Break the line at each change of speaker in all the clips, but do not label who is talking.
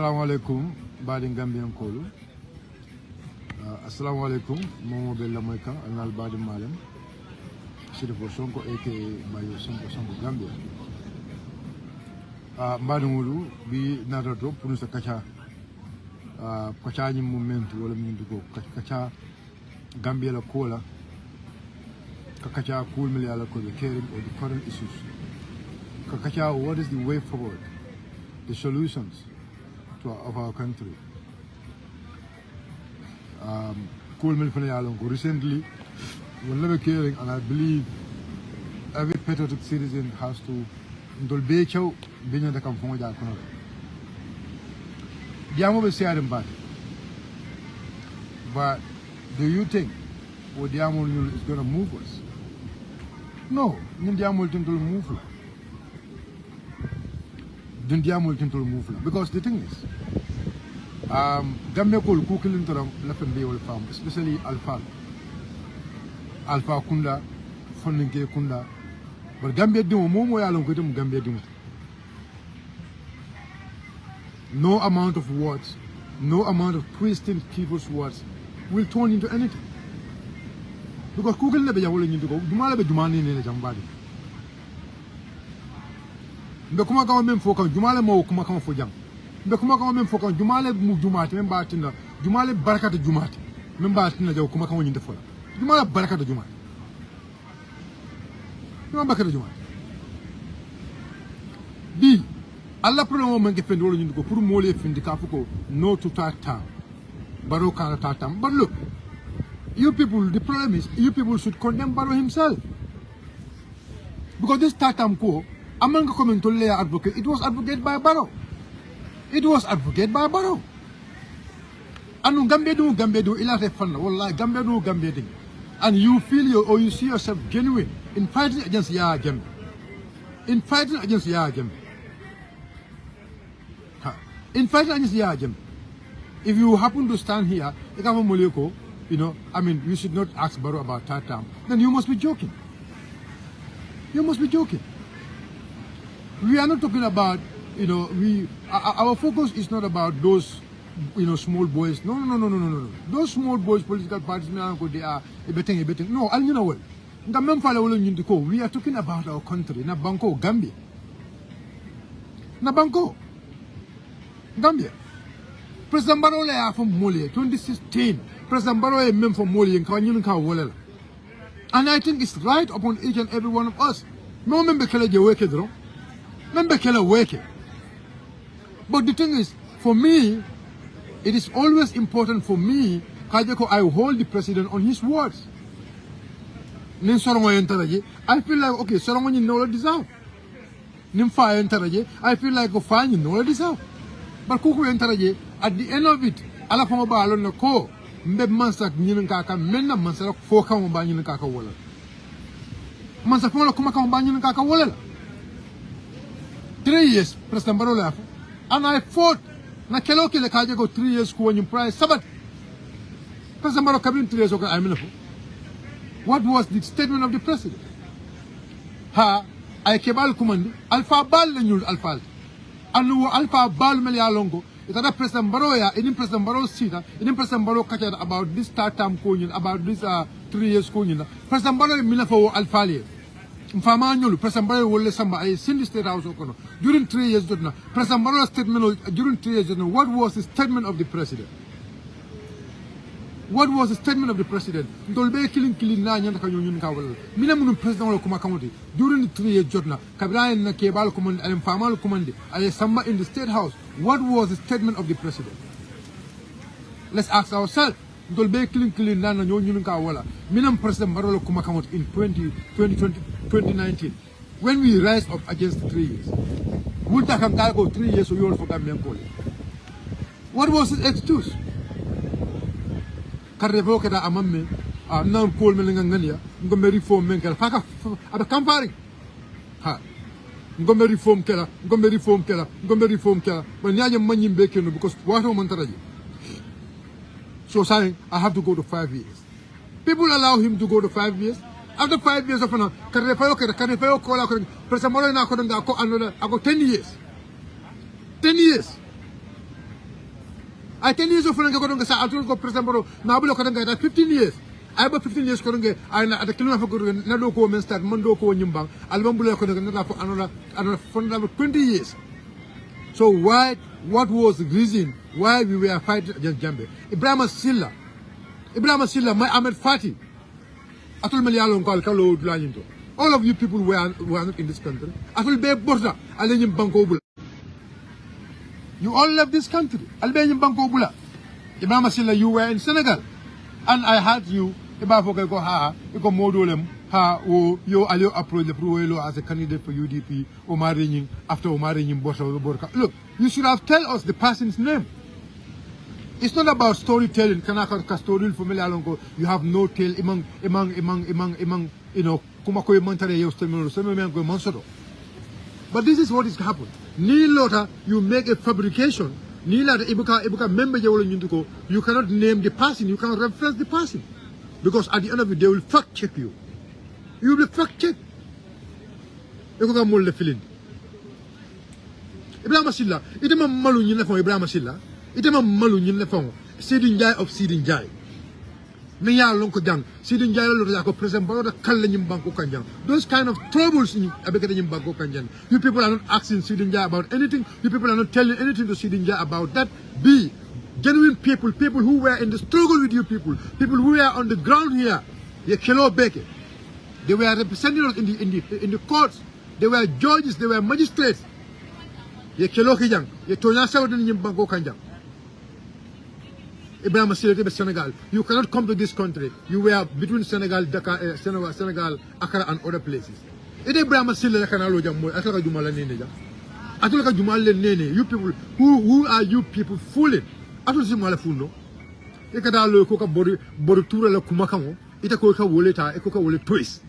Assalamu alaikum, Badi Gambian Kolu. Assalamu alaikum, Momo Bella Moika, and Al Badi Malam. City for Sonko, aka Bayo Sonko Gambia. Mbadi Mulu, be Nada Drop, Punusa Kacha, Kachani Moment, Walla Mindugo, Kacha, Gambia La Cola, Kakacha, Cool Miliala, the caring of the current issues. Kakacha, what is the way forward? The solutions of our country. Cool Miliala, recently, we're never caring, and I believe every patriotic citizen has to indulge being the Kamponga Jacono. Diamo will say I'm bad. But do you think what Diamo is going to move us? No, Diamo will move. Diamo will move. Because the thing is, Gambia ko kukilin taram lafen be wal fam, especially Alpha Kunda, Fonninke Kunda. But Gambia do momo yalon ko dum Gambia do. No amount of words, no amount of twisting people's words will turn into anything. Because kukilin na be yawol nyi ko, dumala be dumani ne jambadi. Mbe kuma kama mem fokan jumala mo kuma kama fo jam. Mbe kuma kama mem fokan jumala mu jumati mem batina jumala barakata jumati mem batina jaw kuma kama nyinde fola. Jumala barakata jumati. Jumala barakata jumati. Bi Allah problème mo ngi fendi wala nyinde ko pour mo le fendi ka fuko no to tata. Barrow kana tata. But look, you people, the problem is you people should condemn Barrow himself. Because this tatam ko among the coming to lay advocate, it was advocated by Barrow. It was advocated by Barrow. And Gambia do ilate fun. Wallahi Gambia do. And you feel or you see yourself genuine in fighting against Yaya Gambia. In fighting against Yaya Gambia. In fighting against Yaya Gambia. If you happen to stand here, you should not ask Barrow about Tatam. Then you must be joking. You must be joking. We are not talking about, our focus is not about those, small boys. No. Those small boys, political parties, they are everything. No, and you know what? We are talking about our country, Nabanko, Gambia. Nabanko, Gambia. President Barrow is from Moli, 2016. President Barrow is member from Moli and and I think it's right upon each and every one of us. No member can work it wrong. Member can work it. But the thing is, for me, it is always important for me, I hold the president on his words. I feel like, okay, Solomon you know deserve. I feel like fine you know deserve. But Kuku Entaraje, at the end of it, Alafama alone ko, Mbe Mansak Ninkaka, Mena Mansak, Foka Baninaka Walla. Mansafona Kumaka Baninaka Walla. 3 years, President Barrow left. And I fought. Na Keloki le Kajako 3 years when you price Sabbath. President Barrow came in 3 years ago. What was the statement of the president? I kebal kumandi, Alpha Bal Lenul Alpha. And Alpha Bal Melialongo. It's other President Barrow, in President Barrow Sita, in President Barrow Kacha about this term Konyan, about this 3 years Konyan. President Barrow Milafo Alpha. Mfamanyolu, President Barrow will let somebody in the State House during 3 years. President Barrow's statement during 3 years. What was the statement of the president? What was the statement of the president? Dolbe killing nine and Minimum President of Kumakamoti during the 3 years. Kabila and Kebal command and Famal command. I Samba in the State House. What was the statement of the president? Let's ask ourselves. Dolbe killing nine and Yunkawala. Minimum President Barrow Kumakamot in 2019. When we rise up against 3 years. Would that go 3 years or you all for Gambian Koli? What was his excuse? Carrevoke da Amame, non Paul Melangania, Gombe reform Menkel, Faka, Campari. Ha. Gombe reform Keller, Gombe reform Keller, Gombe reform Keller, when Yaya money bacon because what Montaraji. So saying, I have to go to 5 years. People allow him to go to 5 years. After 5 years of Carrefoke, President Morena, I go 10 years. 10 years. I 10 years of Frank Kodonga, I told go President Barrow, Nabulo Kodonga, 15 years. I have 15 years Kodonga, I at the Kilima for Nadoko, Menstad, Mondoko, Nyumbang, Albambula Kodonga for another 20 years. So what was the reason why we were fighting against Gambia? Ibrahim Silla, my Ahmed Fati, Atul Malayalon Kalo Dulaninto. All of you people were not in this country. Atul Be Borda, Alenyim Banko Bula. You all left this country. Albanian Banko Bula. Ibrahim Silla, you were in Senegal. And I had you, Ibafoka go ha, Iko Modolem, ha, o yo alio approach the Pruelo as a candidate for UDP, Omarin, after Omarin Borka. Look, you should have tell us the person's name. It's not about storytelling. Kanaka story for Melalongo. You have no tale among you know, Kumako Montare Yostemino. But this is what is happened. Nilota, you make a fabrication. Nila Ibuka member you cannot name the person, you cannot reference the person. Because at the end of the day, they will fact check you. You will fact check. Ibuka Mole Filin. Ibrahim Silla, itema malu nyina fon Ibrahim Silla. Itema malu nyina fon. Sidin Jai of Sidin Jai. Me ya lonko jang. Sidin Jai lo ya ko President Barrow kalle nyim banko kanjang. Those kind of troubles in abekete nyim banko kanjang. You people are not asking Sidin Jai about anything. You people are not telling anything to Sidin Jai about that. Be genuine people who were in the struggle with you people who were on the ground here. Ye kelo beke. They were representing us in the courts. They were judges, they were magistrates. Ye kelo kijang. Ye tonya sawo den nyim banko kanjang. Ibrahim Silla Senegal. You cannot come to this country. You were between Senegal, Dakar, Senegal, Accra, and other places. It Ibrahim Silla Kanalo Jammo, Ataka Jumala Nene. Ataka Jumala Nene. You people, who are you people fooling? Ataka Jumala Funo. Ekadalo Coca Borutura La Kumakamo, Itakoka Woleta, Ekoka Wole twist.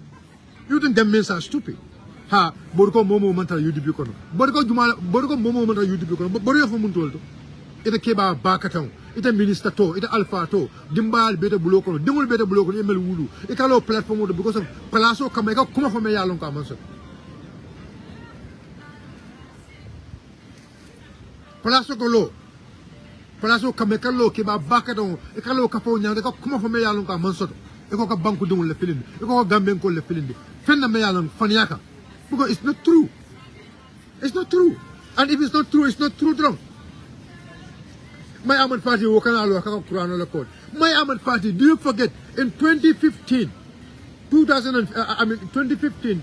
You think them men are stupid. Ha, Borgo Momo Manta Udibukono. Borgo Momo Manta Udibukono, but Boria for Muntolto. Ita Keba Bakatong. Ita minister to, ita alpha to, dimbal beta buloko, dimul beta buloko, emel wulu. Ita lo platform because of Palazzo Kameka, come from a long kamanso. Palazzo Golo, Palazzo Kameka lo, Kiba Bakadon, Ekalo Caponia, they come from a long kamanso. Eko Banku Dum le Filin, Eko Gambenko le Filin, Fenda Mealon, Faniaka. Because it's not true. It's not true. And if it's not true, drunk. My Ahmed Party, My Ahmed Party, do you forget in 2015, 2016,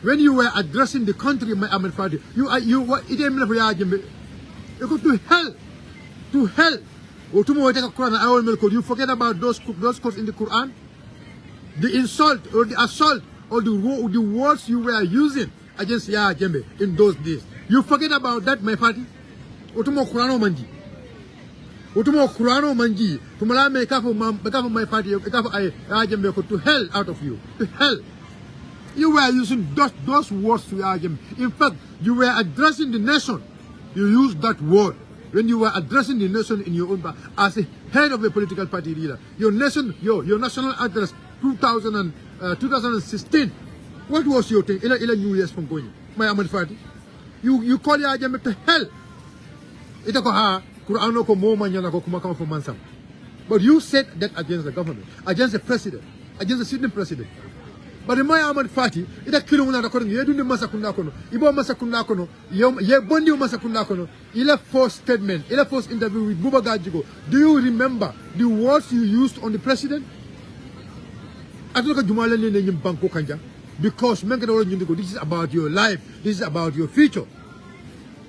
when you were addressing the country, my Ahmed Party, you go to hell, Or tomorrow take a Quran, you forget about those quotes in the Quran, the insult or the assault or the words you were using against Yahya Jammeh in those days. You forget about that, my party. Otumo Kurano manji. Tumala me kafo my party. Kafo Ajembe to hell out of you. To hell. You were using those words to Ajembe. In fact, you were addressing the nation. You used that word when you were addressing the nation in your own as a head of a political party leader. Your national address 2016. What was your thing? Ila New Year's from going. My Ahmed Party. You call Ajembe to hell. But you said that against the government, against the president, against the sitting president. But in my Ahmed Party, it a killing you do the Masakundakono, Ibo Masakundakono, Ye Bondi Masakundakono, Ila forced statement, Ila forced interview with Buba Gajigo. Do you remember the words you used on the president? I don't know because this is about your life, this is about your future.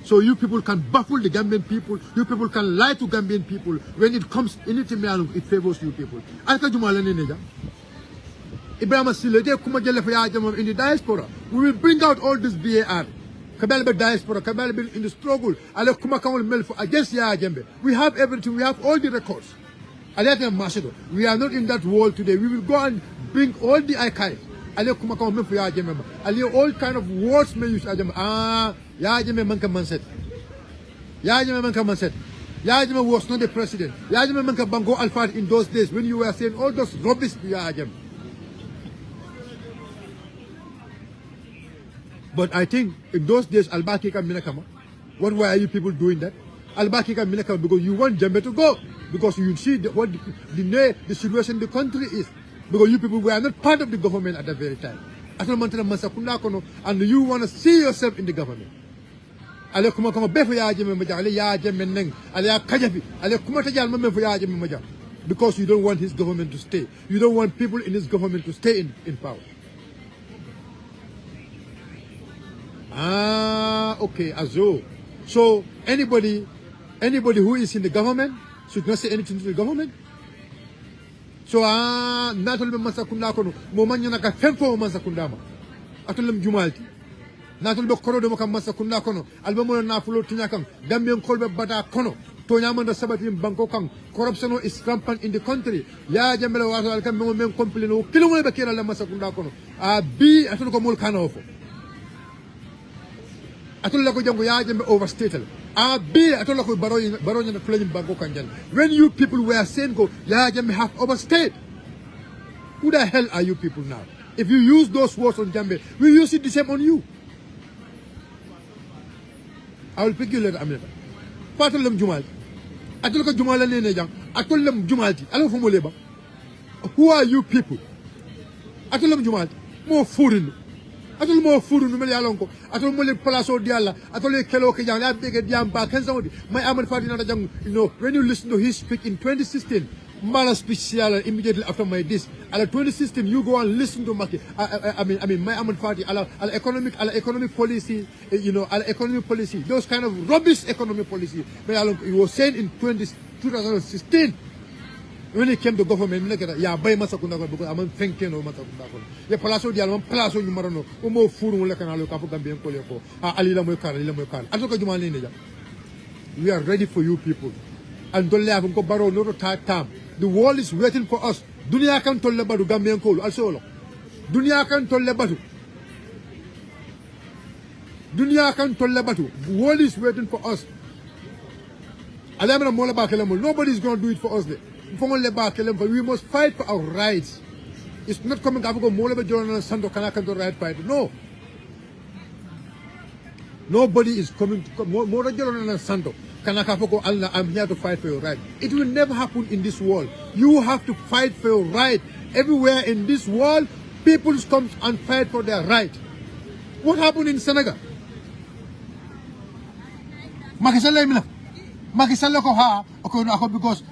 So you people can baffle the Gambian people, you people can lie to Gambian people. When it comes anything, it favors you people. Ibrahim Silla, in the diaspora, we will bring out all this VAR. Kabelbe diaspora, Kabelbe in the struggle, against Yahya Jammeh. We have everything, we have all the records. We are not in that world today. We will go and bring all the archives. All kind of words may use Yahya Jammeh man come said. Yahya Jammeh man come said. Yahya Jammeh was not the president. Yahya Jammeh man come go alpha in those days when you were saying all those rubbish to Yahya Jammeh. But I think in those days Albaki can minakama. Why are you people doing that? Because you want Gambia to go. Because you see what the situation in the country is. Because you people were not part of the government at that very time. And you want to see yourself in the government. Because you don't want his government to stay. You don't want people in his government to stay in power. Okay, Azo. So anybody who is in the government should not say anything to the government. So natol be masakunda kono mo manya naka femfo masakunda ma atolum jumalti natol be koro do makam masakunda kono alba mo na fulo tinya kan Gambian kolbe bata kono to nyamanda sabati banko kan corruption is rampant in the country ya jambele wato kan mo men complain o kilo mo be kira la masakunda kono bi atol ko mol kanofo atol la ko jango ya jambe overstated be atol ko Barrow na play banko kanjal. When you people were saying go ya jambe have overstayed, who the hell are you people now? If you use those words on Jambe, we use it the same on you. I will pick you later, America. Patolem Jumal. Atol ko Jumal ne jang. Atolem Jumalti. Alo fo mo leba. Who are you people? Atolem Jumal. Mo foreign. Atol mo furu no mele alonko atol mo le place o dialla atol le kelo ke jang la bege diam ba kan saudi my amal fadi na jang when you listen to his speech in 2016 mala special immediately after my this ala 2016 you go and listen to Maki I mean my amal fadi ala economic policy ala economic policy those kind of rubbish economic policy me alonko he was saying in 2016 when it came to government, ya bay masakunda ko because amon thinking o masakunda ko ya palaso di alon palaso ñu marano o mo furu le kanalo ka fu Gambien ko le ko ali la moy kar ato ko juma ni ja we are ready for you people and don't let ko Barrow no time the world is waiting for us dunia kan tolle badu Gambien ko also lo dunia kan tolle badu the world is waiting for us alamra mola ba kelamo nobody is going to do it for us there. We must fight for our rights. It's not coming up go more right fight. No. Nobody is coming to more Sando. I'm here to fight for your right. It will never happen in this world. You have to fight for your right. Everywhere in this world, people come and fight for their right. What happened in Senegal? Makisale ko ha because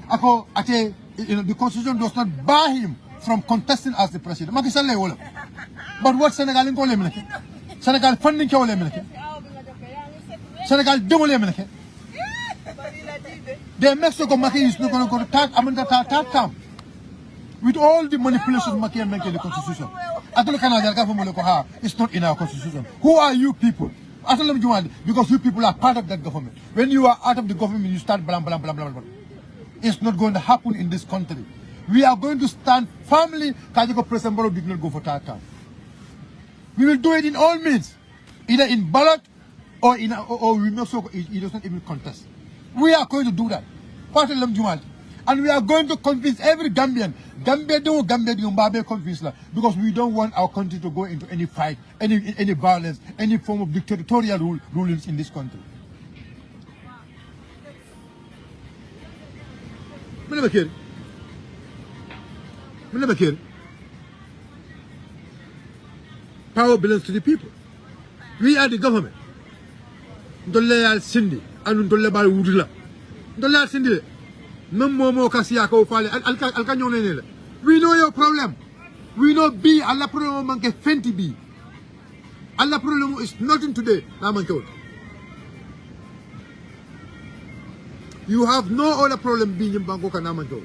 the constitution does not bar him from contesting as the president. Makisale wala. But what Senegal in kole menake? Senegal funding kole menake? Senegal demole menake? The Mexico Maki is not going to attack Amanda Tam with all the manipulations Maki make in the constitution. It's not in our constitution. Who are you people? Because you people are part of that government. When you are out of the government, you start blah, blah, blah, blah, blah. It's not going to happen in this country. We are going to stand firmly. Kajiko President Barrow did not go for third term. We will do it in all means. Either in ballot or we not so he does not even contest. We are going to do that. And we are going to convince every Gambian. Gambia do Mbabe convince la, because we don't want our country to go into any fight, any violence, any form of dictatorial rulings in this country. Power belongs to the people. We are the government. Ndolle Cindy and Ndolle Bal Wudula. Ndolle Cindy. We know your problem. We know B. Allah problem manke fenti B. Allah problem is nothing today. You have no other problem being in Bangkok and Namanto.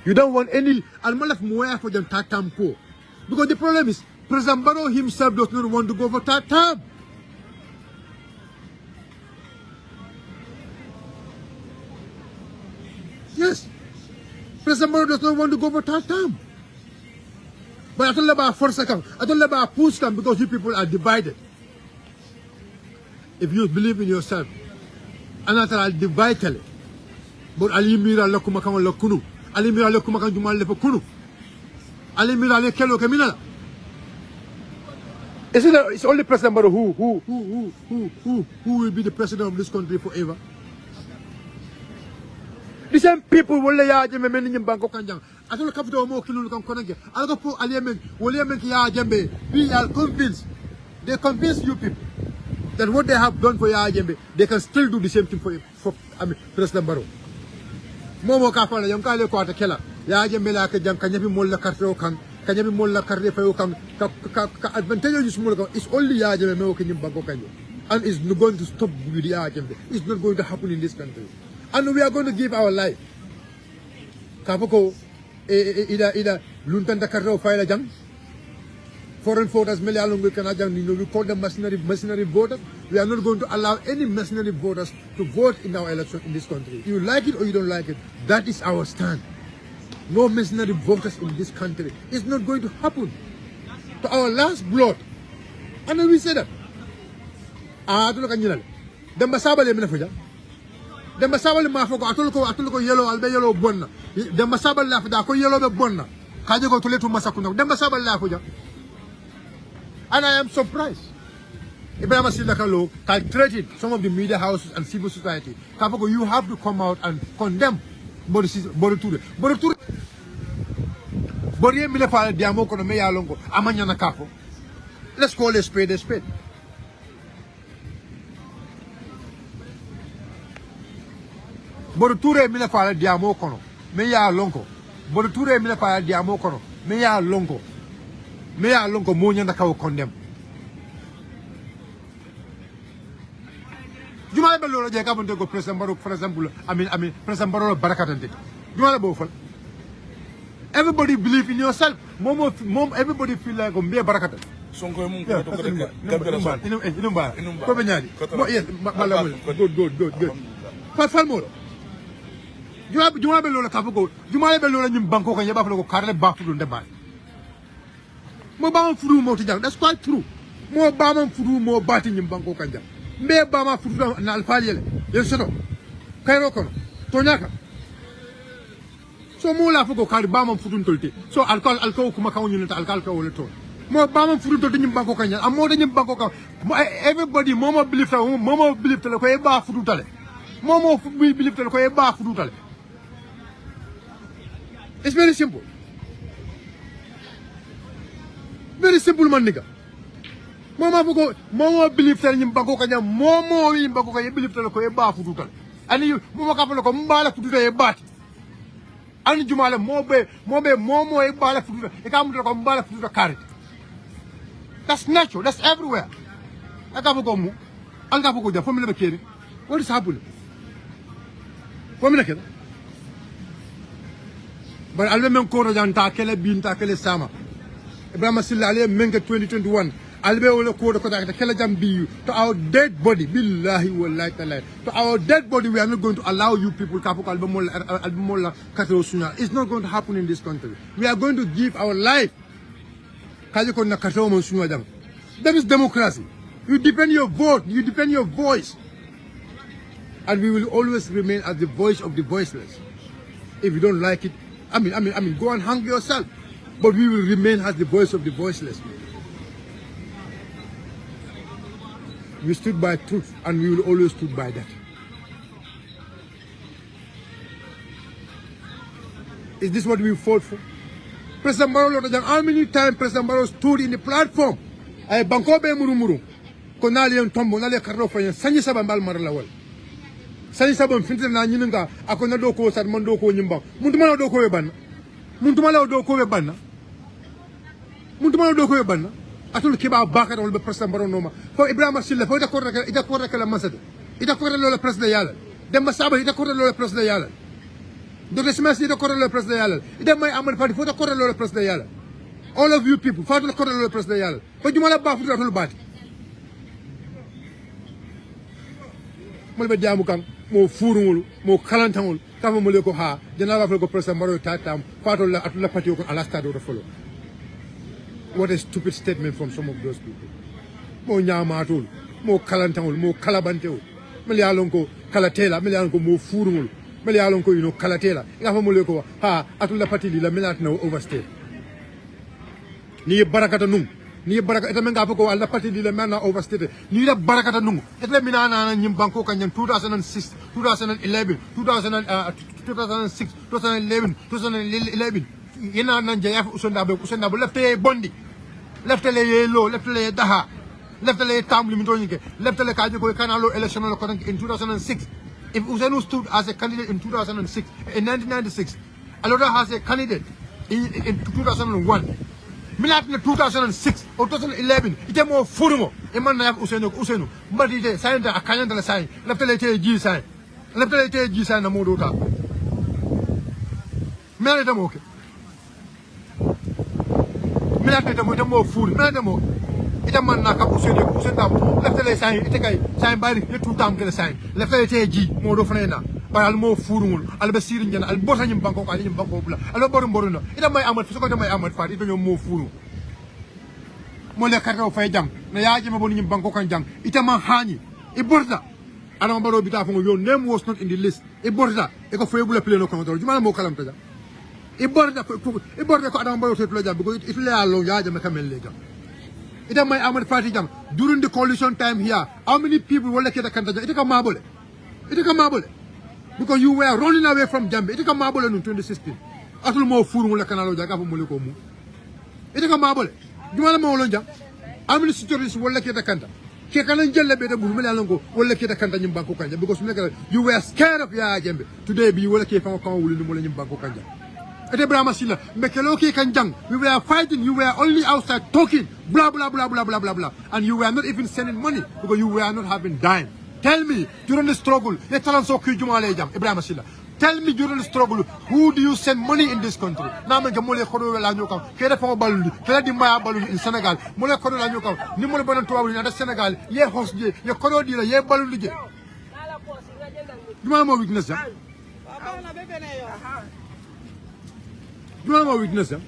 You don't want any Almalaf Moya for them Tatam Po. Because the problem is President Barrow himself does not want to go for Tatam. Yes, President Barrow does not want to go for third term. But I don't know about first account. I don't know about push come because you people are divided. If you believe in yourself, and I'll divide it. But Ali Mira Lokumakan Lokunu, Ali Mira Lokumakan Jumal Lepokunu, Ali Mira Lekelo Kamina. It's only President Barrow who will be the president of this country forever. The same people will lay out Jembe in Banco Kanjang. I don't have to more Kulu Konage. I'll go for Aliamen, William Ya Jembe. We are convinced. They convince you people that what they have done for Ya Jembe, they can still do the same thing for President Barrow. Momo Kafana, Yankale Quarter Keller. Ya Jembe like a jam, Kanyabi Molla Cartero Kang, Kanyabi Molla Carrefa Kang, advantageous Mulgo. It's only Ya Jembe in Banco Kanjo. And it's not going to stop with Ya Jembe. It's not going to happen in this country. And we are going to give our life. Kapoko, ida Luntan Dakaro Fire Jam. Foreign voters, we call them mercenary voters. We are not going to allow any mercenary voters to vote in our election in this country. You like it or you don't like it, that is our stand. No mercenary voters in this country. It's not going to happen. To our last blood. And then we say that. Dem basabal ma foko atul ko yellow albe yellow bonna dem basabal la fa ko yellow be bonna kaje ko tuletu masakuna dem basabal la fuja. And I am surprised. Ibrahim Silakalo can threaten some of the media houses and civil society. Kapoko, you have to come out and condemn Boruture. Boruture Borie Milefa Diamo Konomea Longo, Amanyana Capo. Let's call a spade a spade. Boruture Milefa Diamo Kono, Meya Longo. Boruture Milefa Diamo Kono, Meya Longo. Meya Longo Monyana Kao condemn. Jumala Bello Jacobon to go President Barrow, for example. I mean, President Barrow Barakatan. Jumala Bofal. Everybody believe in yourself. Mom, everybody feel like a mere Barakatan.
Sonko
good. Falmolo. Jumala Bello Capo, Jumala Bello in Bangkok and Yabaflo Carle Bafu in the bar. More bomb through Motijang, that's quite true. More bomb through more batting in Bangkok Kanja. Me Bama through an Alpha, yes, sir. Kairoko, Tonaka. So more Lafogo carry bomb through Tulti. So I'll call Kumaka unit, I'll call Kaolo. More bomb through to the Bangkok Kanja, and more than in Bangkok. Everybody, Momo believe the Koeba Frutale. Momo, we believe the Koeba Frutale. It's very simple. Very simple, man, nigga. Mama believe that in Bangkokanya, Momo in Bangkokaya believe that a bar for total. And you, Mama Kapolo, Mbala to do a bat. And Jumala, Momo, a bala for a camera, Mbala for the carrot. That's natural, that's everywhere. I can't go, I'll go there for me. What is happening? For me, but I'll remember Korajan Takele, Bin Takele Sama. Ibrahim Silale Menga 2021. Albe code to our dead body. Billahi will light the light. To our dead body, we are not going to allow you people. It's not going to happen in this country. We are going to give our life. That is democracy. You defend your vote, you defend your voice. And we will always remain as the voice of the voiceless. If you don't like it, I mean, go and hang yourself. But we will remain as the voice of the voiceless. We stood by truth and we will always stood by that. Is this what we fought for? President Barrow, how many times President Barrow stood in the platform? I bankobe murumuru. Konali and Tombo, Nalia Karofa, and Sani Sabambal Marlawal. Sani Sabam Fintan Ninga, Akonadoko, Sadmondoko, Nimba, Muntumano Doko Ebana. Muntumalo Doko Ebana. Muntumano Doko Ebana. I told you about Bakar or the President Baronoma. For Ibrahim Silla, for the Koraka, Ida Koraka Masada. Ida Korala President Yala. The Masaba, Ida Korala President Yala. The Resmas, Ida Korala President Yala. Ida my Amal Party for the Korala President Yala. All of you people, for the Korala President Yala. But you want to baff the body. Mulbe Jamukam, more Furul, more Kalantamul, Kamuleko Ha, the Navajo President Maro Tatam, Fatola Atula Patio, Alaska to follow. What a stupid statement from some of those people. More Yamatul, more Kalantamul, more Kalabanteo, Melialonko, Kalatela, Melianko, more Furul, Melialonko, Kalatela, Yamuleko, Ha, Atula Patili, La Milat no overstay. Ni Barakatanum, ni baraka ita menga ko alla parti di le mena overstate ni la baraka ta nungu ita mina na nyim banko kan 2006 2011 2006 2011 yena nan jaya usanda be lefte bondi lefte le yelo lefte le daha lefte le tam limito nyike lefte le kaji ko kanalo election ko in 2006 if Usenu stood as a candidate in 2006 in 1996 Aloda has a candidate in 2001 Milat in 2006 or 2011 ite mo furumo e man na Usenu mbadi de sign da akanya da sign lefte le te ji sign lefte le te ji sign na mo do ta mele da mo ke milate de mo food milate mo ita man na ka usene da lefte le sign ite kay sign bari le tout temps que le sign lefte le te ji mo do frena baral mo furungul al basir ngena al bota nyim banko ko nyim banko bula al boru no ita may amat su ko may amat fa ita ñom mo furu mo le kartaw fay jang na yaaji ma bonu nyim banko kan jang ita man haani e borda ana Barrow bita fo your name was not in the list e borda e ko fay bula pleno ko do juma mo kalam ta e borda ko Adama Barrow tetlo jam because it le allo yaaji ma kamel le jam ita may amat fati jam during the coalition time here how many people wala ke da kan ita ka mabole because you were running away from Gambia. Ita ka mabole in 2016. Atul mo furu la kanalo jaga fo mole ko mu. Ita ka mabole. Jumala mo lonja. Amini securities wala ke ta kanta. Ke kanan jelle be de bu mele alongo wala ke ta kanta nyim banko kanja because you were scared of ya Gambia. Today be wala ke fa ko wuli mo nyim banko kanja. Ete Brahma Silla mekelo ke kanjang. We were fighting. You were only outside talking blah blah blah blah blah blah blah and you were not even sending money because you were not having dime. Tell me, during the struggle, Ibrahim Silla. Tell me during the struggle, who do you send money in this country? Now me jamole khodo la nyokam. Kede fa balu, kede di maya balu in Senegal. Mole khodo la nyokam. Ni mole banan tuwa in Senegal. Ye hosje, ye khodo di la ye balu je. Duma mo weakness ya. Duma mo weakness ya.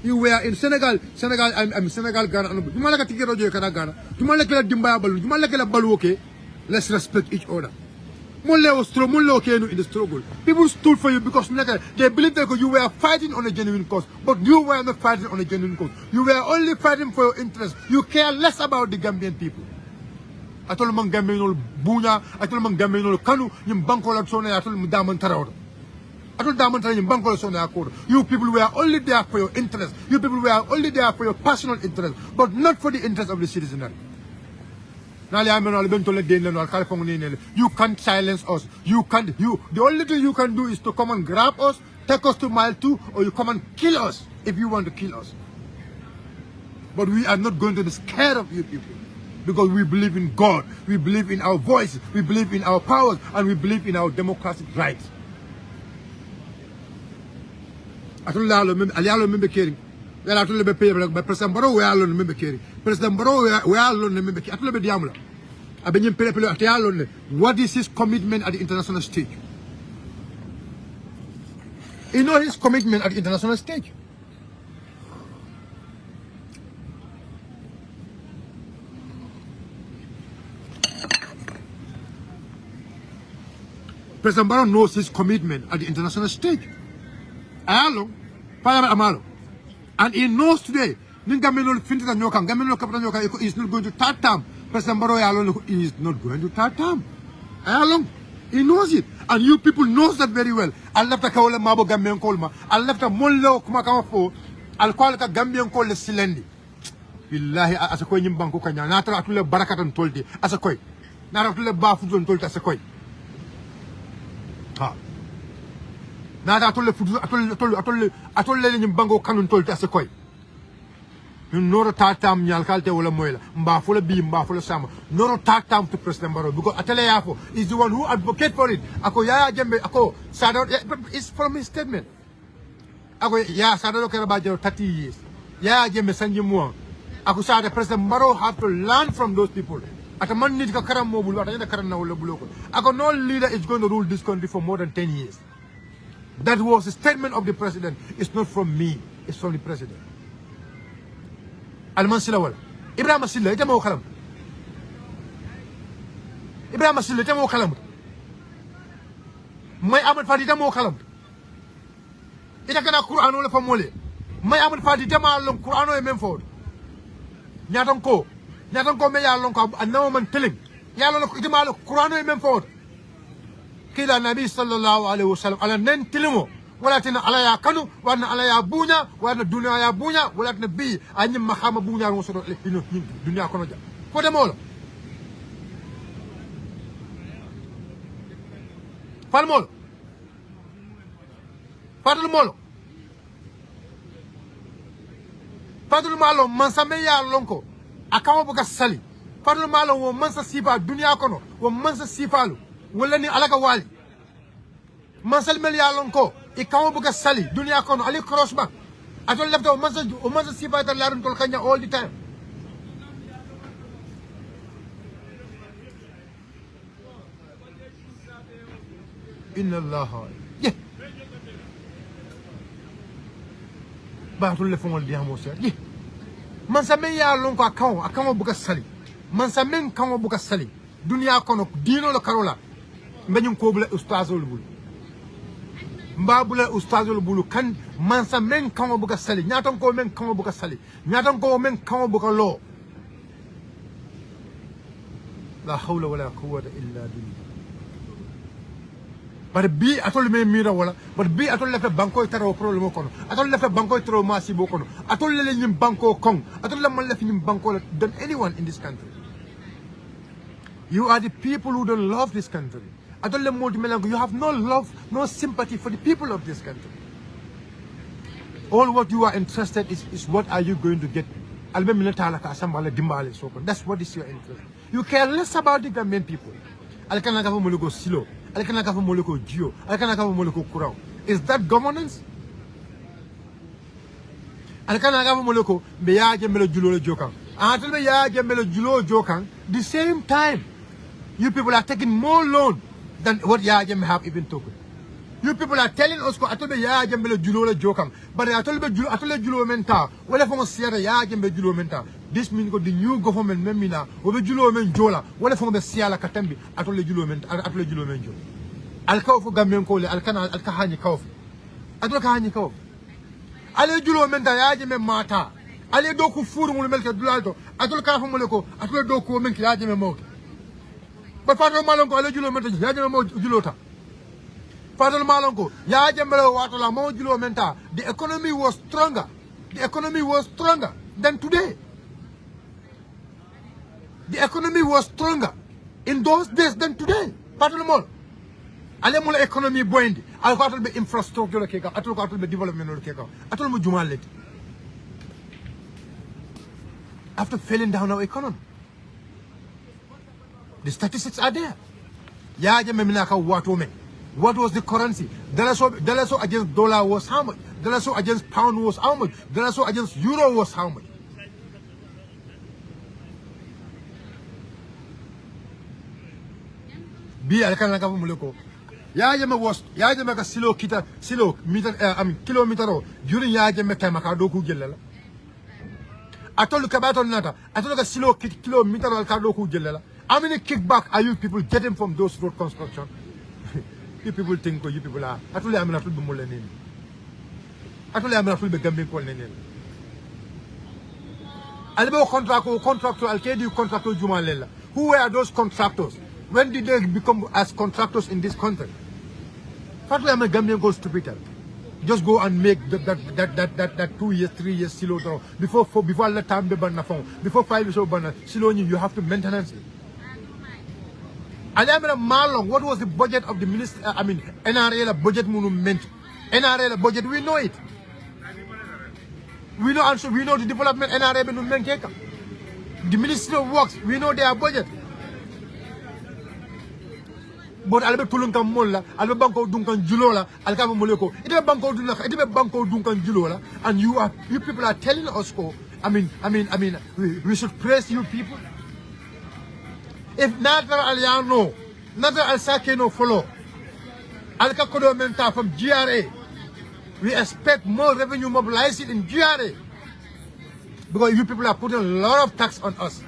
You were in Senegal, I'm Senegal, Ghana. You want to take a Ghana. You want to Dimba Balu. You want to Balu, okay? Let's respect each other. In the struggle. People stood for you because they believed that you were fighting on a genuine cause. But you were not fighting on a genuine cause. You were only fighting for your interest. You care less about the Gambian people. I told them Gambian Bunya, I told them Gambian Kanu, Yimbanko Latsone, I told them Daman Tarot. You people were only there for your interest. You people were only there for your personal interest, but not for the interest of the citizenry. You can't silence us. The only thing you can do is to come and grab us, take us to mile 2, or you come and kill us if you want to kill us. But we are not going to be scared of you people. Because we believe in God, we believe in our voices, we believe in our powers, and we believe in our democratic rights. Remember caring. Well, I told you President Barrow, we are alone, remember caring. President Barrow, we are alone, remember caring. I told you Diamla. I've been in what is his commitment at the international stage? You know his commitment at the international stage. President Barrow knows his commitment at the international stage. And he knows today, is not going to third term. President Barrow is not going to third term. He knows it. And you people knows that very well. I left a Kaola Mabo Gambian Kolma. I left a Mollo Kumakafo. I'll call it a Gambian call the Silendi. Billahi as a coin in Banco Kanya. Natra to the Barakat and told it as a coin. Nara to the Bafu and told as a coin. Nada I told him Bango Canon told us a coin. You know the tartam Yalcalte or Moela, Mbafula B, Mbafula Sama. No tartam to President Barrow because Ataleafo is the one who advocate for it. Akoya Jembe Ako Sadot it's from his statement. Ako ya Sadot Karabajo 30 years. Ya Jembe Sanjimo. Akusada President Barrow have to learn from those people. At a man needs a Karamobulu, at a Karanaula Buloko. Ako no leader is going to rule this country for more than 10 years. That was a statement of the president. It's not from me. It's from the president. Alman Silawal. Ibrahim Silla, ita mo kalam. Ibrahim Silla, ita mo kalam. May Ahmed Fadi, ita mo kalam. Ita kana Quran wala famole. may amul fati tema lon qur'ano e men fo nyaton ko me ya lon ko annawo man telling ya lon ko tema lon qur'ano e men fo kila nabi sallallahu alaihi wasallam ala nen tilimo wala tina ala ya kanu wana ala ya bunya wana dunya ya bunya wala tina bi anyim mahama bunya no sodo ino dunya kono ja ko de molo fal molo fadul molo fadul malo mansa me ya lonko akawo buka sali fadul malo wo mansa sifa dunya kono wo mansa sifalu wala ni alaka wali mansal mel ya lonko ikawo buka sali dunya kono ali crossback atol lefta o mansa sifa ta larun tol kanya all the time inna allah batul le fongol di hamo ser mansa men ya lonko akawo buka sali mansa men kawo buka sali dunya kono dino la karola mbeñum ko bula ustazul bulu mbabula ustazul bulu kan mansa men kawo buka sali nyaton ko men kawo buka sali nyaton ko men kawo buka lo la hawla wala quwwata illa billah bar bi atol me mira wala bar bi atol lefta banko taro problème kono atol lefta banko taro masi bo kono atol le nyim banko kong atol le man lef nyim banko than anyone in this country. You are the people who don't love this country. You have no love, no sympathy for the people of this country. All what you are interested is what are you going to get. That's what is your interest. You care less about the Gambian people. Is that governance? The same time, you people are taking more loan than what Yajem have even taken. You people are telling us ko atobe Yajem belo julo le jokang, but atole julo menta. Wala fongo siara Yajem be julo menta. This means the new government memina obe julo men jola. Wala fongo be siala katembi atole julo menta atole julo men jola. Alkaw fo Gambian ko le alkahani kaw. Atole kahani kaw. Ale julo menta Yajem mata. Ale doku furu mo melke dulalto. Atole ka fo mo le ko atole doku men Yajem mo. But Father Malongo, I julo menta, Yajamo Julota. Father Malongo, Yajamelo Watola Mo Julo Menta. The economy was stronger. The economy was stronger than today. The economy was stronger in those days than today. Father Mol. Alemula economy buoyant. I got to be infrastructure, I got to be development, I told you Jumalet. After failing down our economy. The statistics are there. What was the currency? Dollar against dollar was how much? Dollar against pound was how much? Dollar against euro was how much? Bi alkan naka muloko. Yajama ka silo meter kilometer during yajama time ka doku gelala. Atolu kabaton nata. Atolu ka silo kilometer ka doku gelala. How many kickback are you people getting from those road construction? You people think you people are. Atule amina tul bumole nini. Atule amina tul be Gambian ko nini. Albo contractor alkedi contractor jumalela. Who were those contractors? When did they become as contractors in this country? Atule amina Gambian ko stupid. Just go and make that 2 years, 3 years silo before let time be ban na phone. Before 5 years ban silo you have to maintenance it. What was the budget of the minister? NRA budget movement. NRA budget, we know it. We know the development NRA movement. The Ministry of Works, we know their budget. But albe tulunkan molla, albe banko dunkan julola, alkaba moleko. Ite banko dunkan julola, and you people are telling us, we should praise you people. If Natra Aliano, Natra Al-Sakeno follow, Al-Kakodo Menta from GRA, we expect more revenue mobilized in GRA. Because you people are putting a lot of tax on us.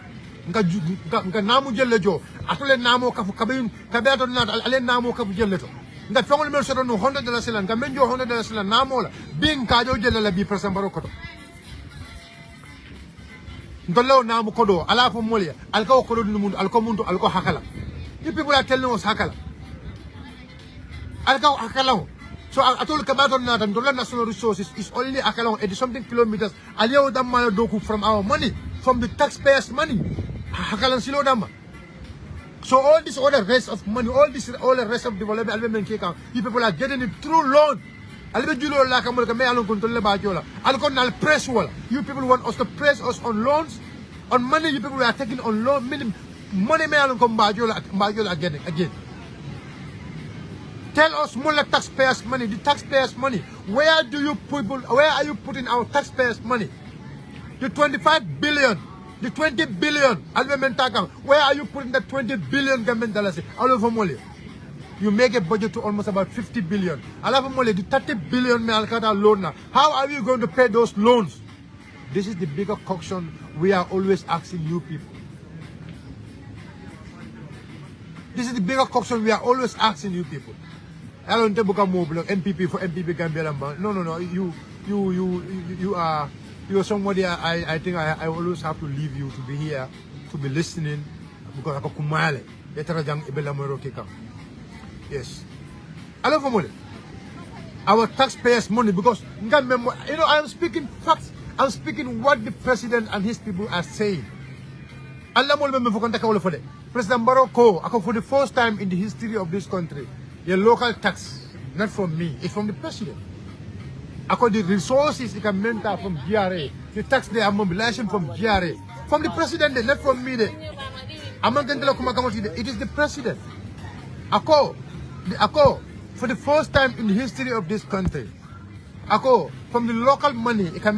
Nka namu jelle jo, atole namo kafu kabin kabeato nat ale namo kafu jelle to. Nga fengol mel soto no $100 la nga menjo $100 la namola bin kajo jella la bi president Barrow koto ndollo namu kodo ala fo molya alko kodo dum mundu alko hakala you people are telling us hakala alko hakala so atol kabaton natan dola national resources is only hakala 80 something kilometers aliyo damma doku from our money from the taxpayers money hakala silo damma. So all this other rest of money, all the rest of development, you people are getting it through loan. You people want us to press us on loans, on money. You people are taking on loan. Money may come again. Tell us more like taxpayers' money. The taxpayers' money. Where are you putting our taxpayers' money? The 25 billion. The 20 billion, where are you putting the 20 billion government dollars? All over Mali. You make a budget to almost about 50 billion. All over Mali, the 30 billion loan now. How are you going to pay those loans? This is the bigger question we are always asking you people. This is the bigger question we are always asking you people. I don't think MPP for MPP Gambia. No. You are. You're somebody I think I always have to leave you to be here, to be listening, because I kumale. Yes. I love money. Our taxpayers' money, because you know I'm speaking facts. I'm speaking what the president and his people are saying. President Barrow, for the first time in the history of this country, the local tax, not from me, it's from the president. The resources it can mentor from GRA, the tax they are mobilizing from GRA, from the president, not from me. It is the president. For the first time in the history of this country, from the local money, it can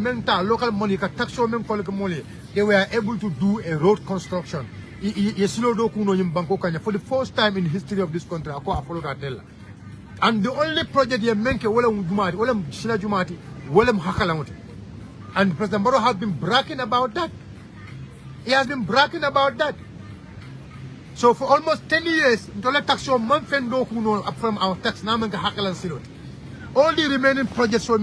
mentor local money, it can tax money. They were able to do a road construction. For the first time in the history of this country, I follow that. And the only project you make and President Barrow has been bragging about that. He has been bragging about that. So for almost 10 years, from our tax, all the remaining projects what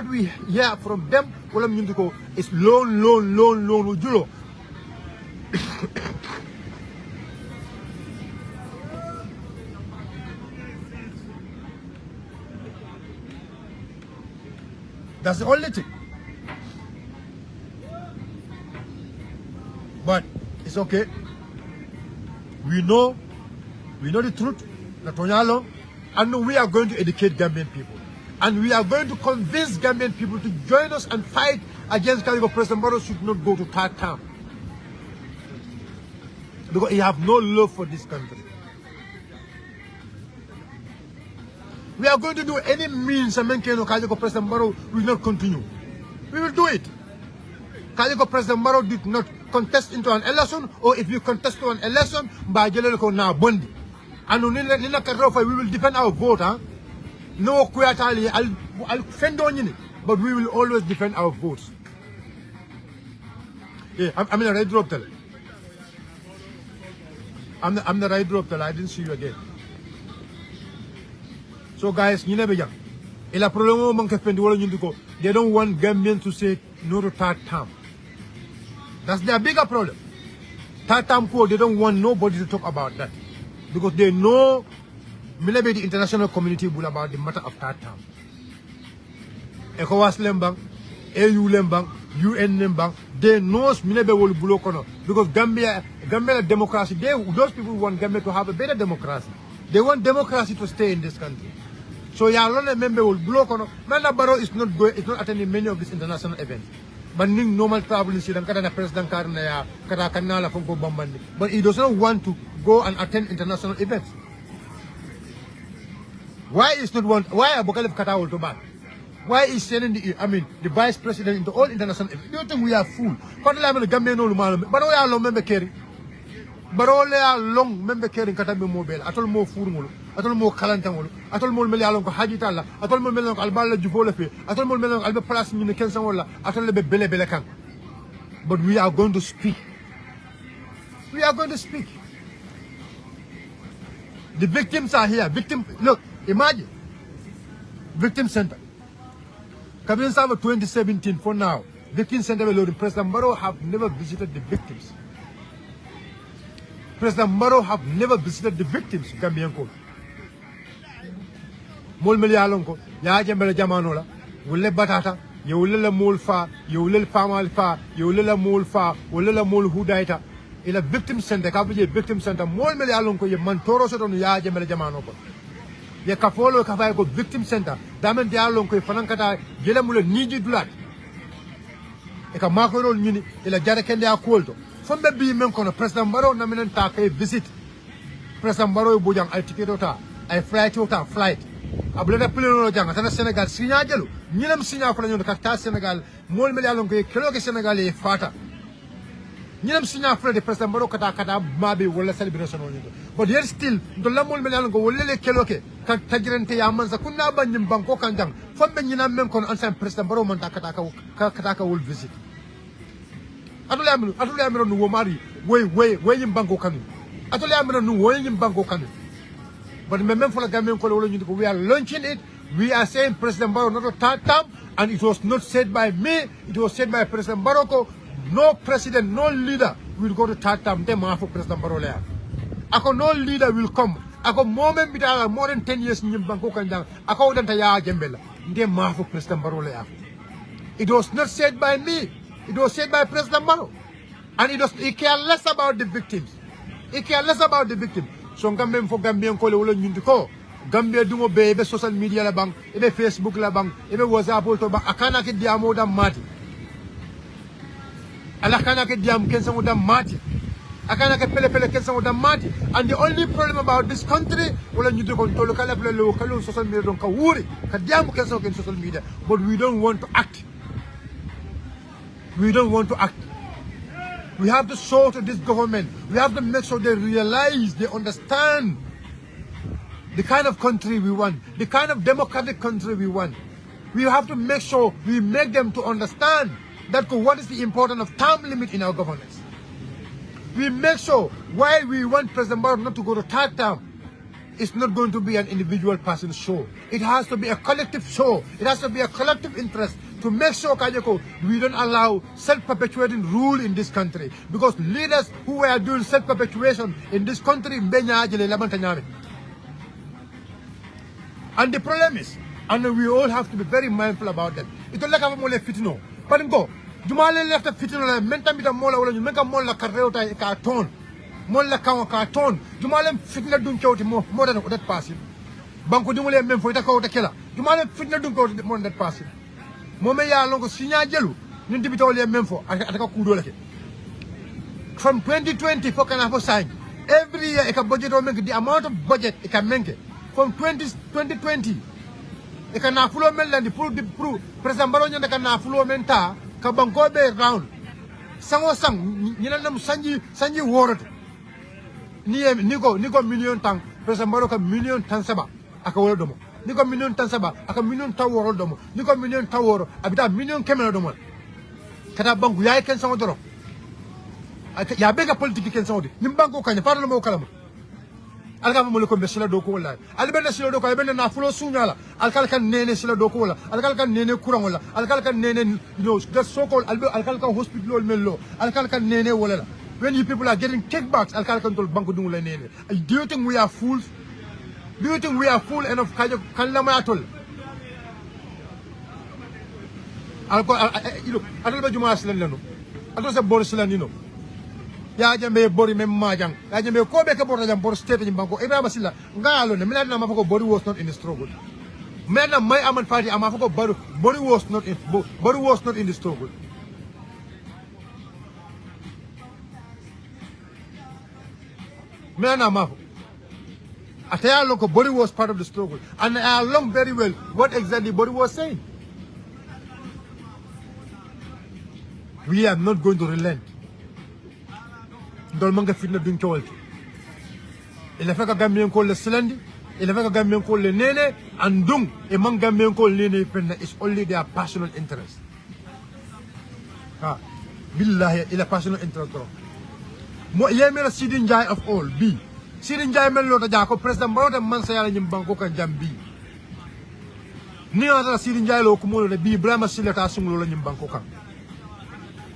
we hear from them is loan. That's the only thing. But it's okay. We know the truth. And we are going to educate Gambian people. And we are going to convince Gambian people to join us and fight against President Barrow should not go to third term. Because he have no love for this country. We are going to do any means President Barrow will not continue. We will do it. President Barrow did not contest into an election, or if you contest to an election, and we will defend our vote. No, I'll fend on you, but we will always defend our votes. Yeah, I'm in a red drop. I'm the right drop. I didn't see you again. So guys, you never young. They don't want Gambians to say no to third term. That's their bigger problem. Third term code, they don't want nobody to talk about that. Because they know maybe the international community will about the matter of third term. ECOWAS Lembang, AU Lembang, UN Lembang, they know maybe will block on because Gambia democracy, those people want Gambia to have a better democracy. They want democracy to stay in this country. So Yalone member will block on. Manda Barrow is not attending many of these international events. But normal travel is president but he doesn't want to go and attend international events. Why is not want? Why Abukalif Katawul to ban? Why is sending the vice president into all international events? Do you think we are fool? But we are member carrying. But all are long member carrying Katabi mobile. Atol mo furmul. Atol mo kalantangul. Atol mo melialong ko hajitala. Atol mo melong albala juvolefe. Atol mo melong albe palas min kensangola. Atol lebe bele kang. But we are going to speak. We are going to speak. The victims are here. Look, imagine. Victim center. Kabin Sava 2017 for now. Victim center alone. President Barrow have never visited the victims. President Barrow have never visited the victims. Gambian ko. Mol melialon ko. Ya jembele jamano la. Wulle batata. Ye wulle la mol fa. Ye wulle famal fa. Ye wulle la mol fa. Wulle la mol hudaita. Ila victim center. Kabije victim center. Mol melialon ko ye mantoro soto no ya jembele jamano ko. Ye kafolo kafay ko victim center. Damen dialon ko fanankata jele mule niji dulat. E ka makorol nyini ila jara kende akolto. Fombe bi men kono President Barrow na minen ta kay visit. President Barrow bojang ay ticket ota ay flight ota flight. Abulada pleno jang tana Senegal signa jelu. Ñinam signa ko lañu ka ta Senegal mol mel yalon ko kelo ke Senegal e fata. Ñinam signa ko de President Barrow kata mabe wala celebration on ñito. But yet still do la mol mel yalon ko wala le kelo ke ka tajirante ya man sa kunna banyim banko kan jang. Fombe ñinam men kono ancien President Barrow man ta kata ka wol visit. Atole amiro nu womari we yim banko kanu. Atole amiro nu we yim banko kanu. But remember for the Gambian call, we are launching it. We are saying President Barrow not a third term, and it was not said by me. It was said by President Barrow. No president, no leader will go to third term. They for President Barrow there. Ako no leader will come. Ako moment bita more than 10 years in Bangkok and down. Ako udanta ya jembela. They for President Barrow there. It was not said by me. It was said by President Barrow. And he cares less about the victims. He cares less about the victims. So Gambian for Gambian call wala ñunti ko Gambia dungo be social media la bang ebe Facebook la bang ebe WhatsApp to bang akana ke diamo dam mati ala kana ke diam kensa mo dam mati akana ke pele kensa mo dam mati. And the only problem about this country wala ñunti ko to lokala pele social media don ka wuri ka diamo kensa ko social media, but we don't want to act. We don't want to act. We have to show to this government, we have to make sure they realize, they understand the kind of country we want, the kind of democratic country we want. We have to make sure we make them to understand that what is the importance of term limit in our governance. We make sure why we want President Barrow not to go to third term. It's not going to be an individual person's show. It has to be a collective show. It has to be a collective interest to make sure, Kajako, we don't allow self-perpetuating rule in this country. Because leaders who are doing self-perpetuation in this country, and the problem is, and we all have to be very mindful about that. It's like a mole fitino. But go, Jumale left a fitino, mentamita mola, you make a mola carrota carton. Mola carton. Jumale fitna dun choti more than that passing. Banco Dumole men for the killer. Jumale fitna dun choti more than that passing. Mome ya longo sinya jelu ninti bitole memfo ataka kudolake from 2020 for kana for sign every year e ka budget o menke the amount of budget e ka menke from 2020 e ka na fulo men landi pour president Barrow nyanda ka na fulo men ta ka banko be round sango sang nyina nam sanji worote ni ko million tang president Barrow ka million tan saba aka wolo domo. Niko million tansaba aka million taworo domo niko million taworo abita million kemena domo kata bangu yaay ken sango doro ya bega politique ken sango nim banko kanya parlo mo kalama alka mo ko besila do ko wala albena sila do ko albena na fulo sunyala alkal kan nene sila do ko wala alkal kan nene kurang wala alkal kan nene the so called alkal kan hospital mello alkal kan nene wala when you people are getting kickbacks alkal kan tol banko dungu la nene do you think we are fools? Do you think we are full enough? Kanlamatol. Look, I don't know you must learn. I don't say Boris Lanino. Yajame Bori Memajang. Yajame Kobeka Borajam Boris State in Banco. Ebasilla. Galo, the Milan Amako body was not in the struggle. Mena, my Aman party, Amako body was not in the struggle. Mena Amako. Ataya Lonko body was part of the struggle. And I learned very well what exactly body was saying. We are not going to relent. Dolmanga fitna dun chowal. Il a fait que Gambian call the Silandi, il a fait que Gambian call the Nene, and Dung, among Gambian call Nene is only their personal interest. Billahi, il a personal interest. Mo yemera sidin jai of all, B. Sirin Jai Melo Jako, President Barrow Mansaya in Bangkok and Jambi. Near Sirin Jalo Kumulo, B. Brahma Silata Sumulo in Bangkok.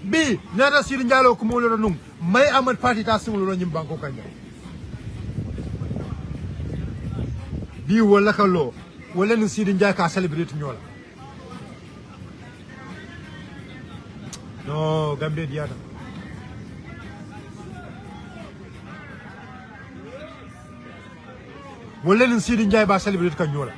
B. Nada Sirin Jalo Kumulo Num, my Ahmad Party Tasumulo in Bangkok. B. Walakalo, Wallen Sirin Jaka celebrate Nola. No, Gambia Diana. Wallen Sirin Jai celebrate Canyola.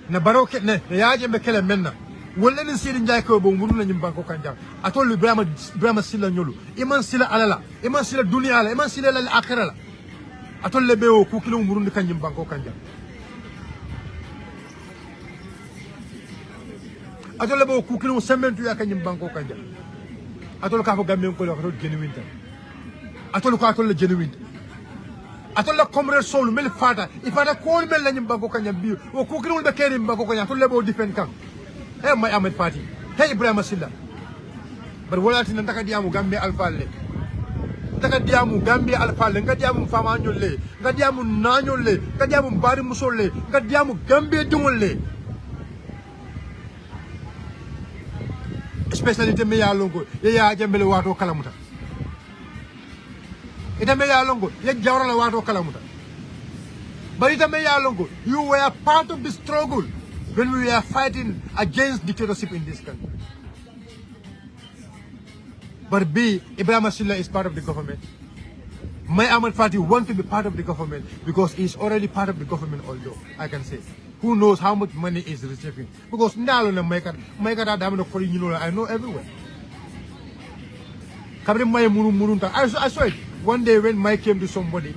Na Barrow ne yaje mbekele menna Wallen Sirin Jai ko bo munu na nyimbanko kanja atolu Brahma sila nyolu iman sila alala iman sila dunia ala iman sila la akhirala atolu lebe o ku kilo munu kan nyimbanko kanja atolu lebe o ku kilo sementu ya kan nyimbanko kanja atolu ka fo Gambia ko ko genuine atolu ko atolu genuine atolla comrade soul mel fata ifata ko mel la nyimba ko kanya bi o ko kirul be keri mba ko kanya to lebo defend kan e may Ahmed Fati hey Ibrahima Silla bar wolati nan taka diamu Gambia alfalle taka diamu Gambia alfalle nga diamu fama nyolle nga diamu nanyolle nga diamu bari musolle nga diamu Gambia dungolle spécialité me ya longo ya jambele wato kalamuta ita me ya longo ye jawra la wato kalamuta but ita me ya longo you were part of the struggle when we were fighting against dictatorship in this country. But B, Ibrahima Silla is part of the government. My Ahmad Fati want to be part of the government because he's already part of the government, although I can say who knows how much money is receiving, because ndalo na maika damno ko you know I know everywhere. Kabri may murunta I saw it one day when Mike came to somebody,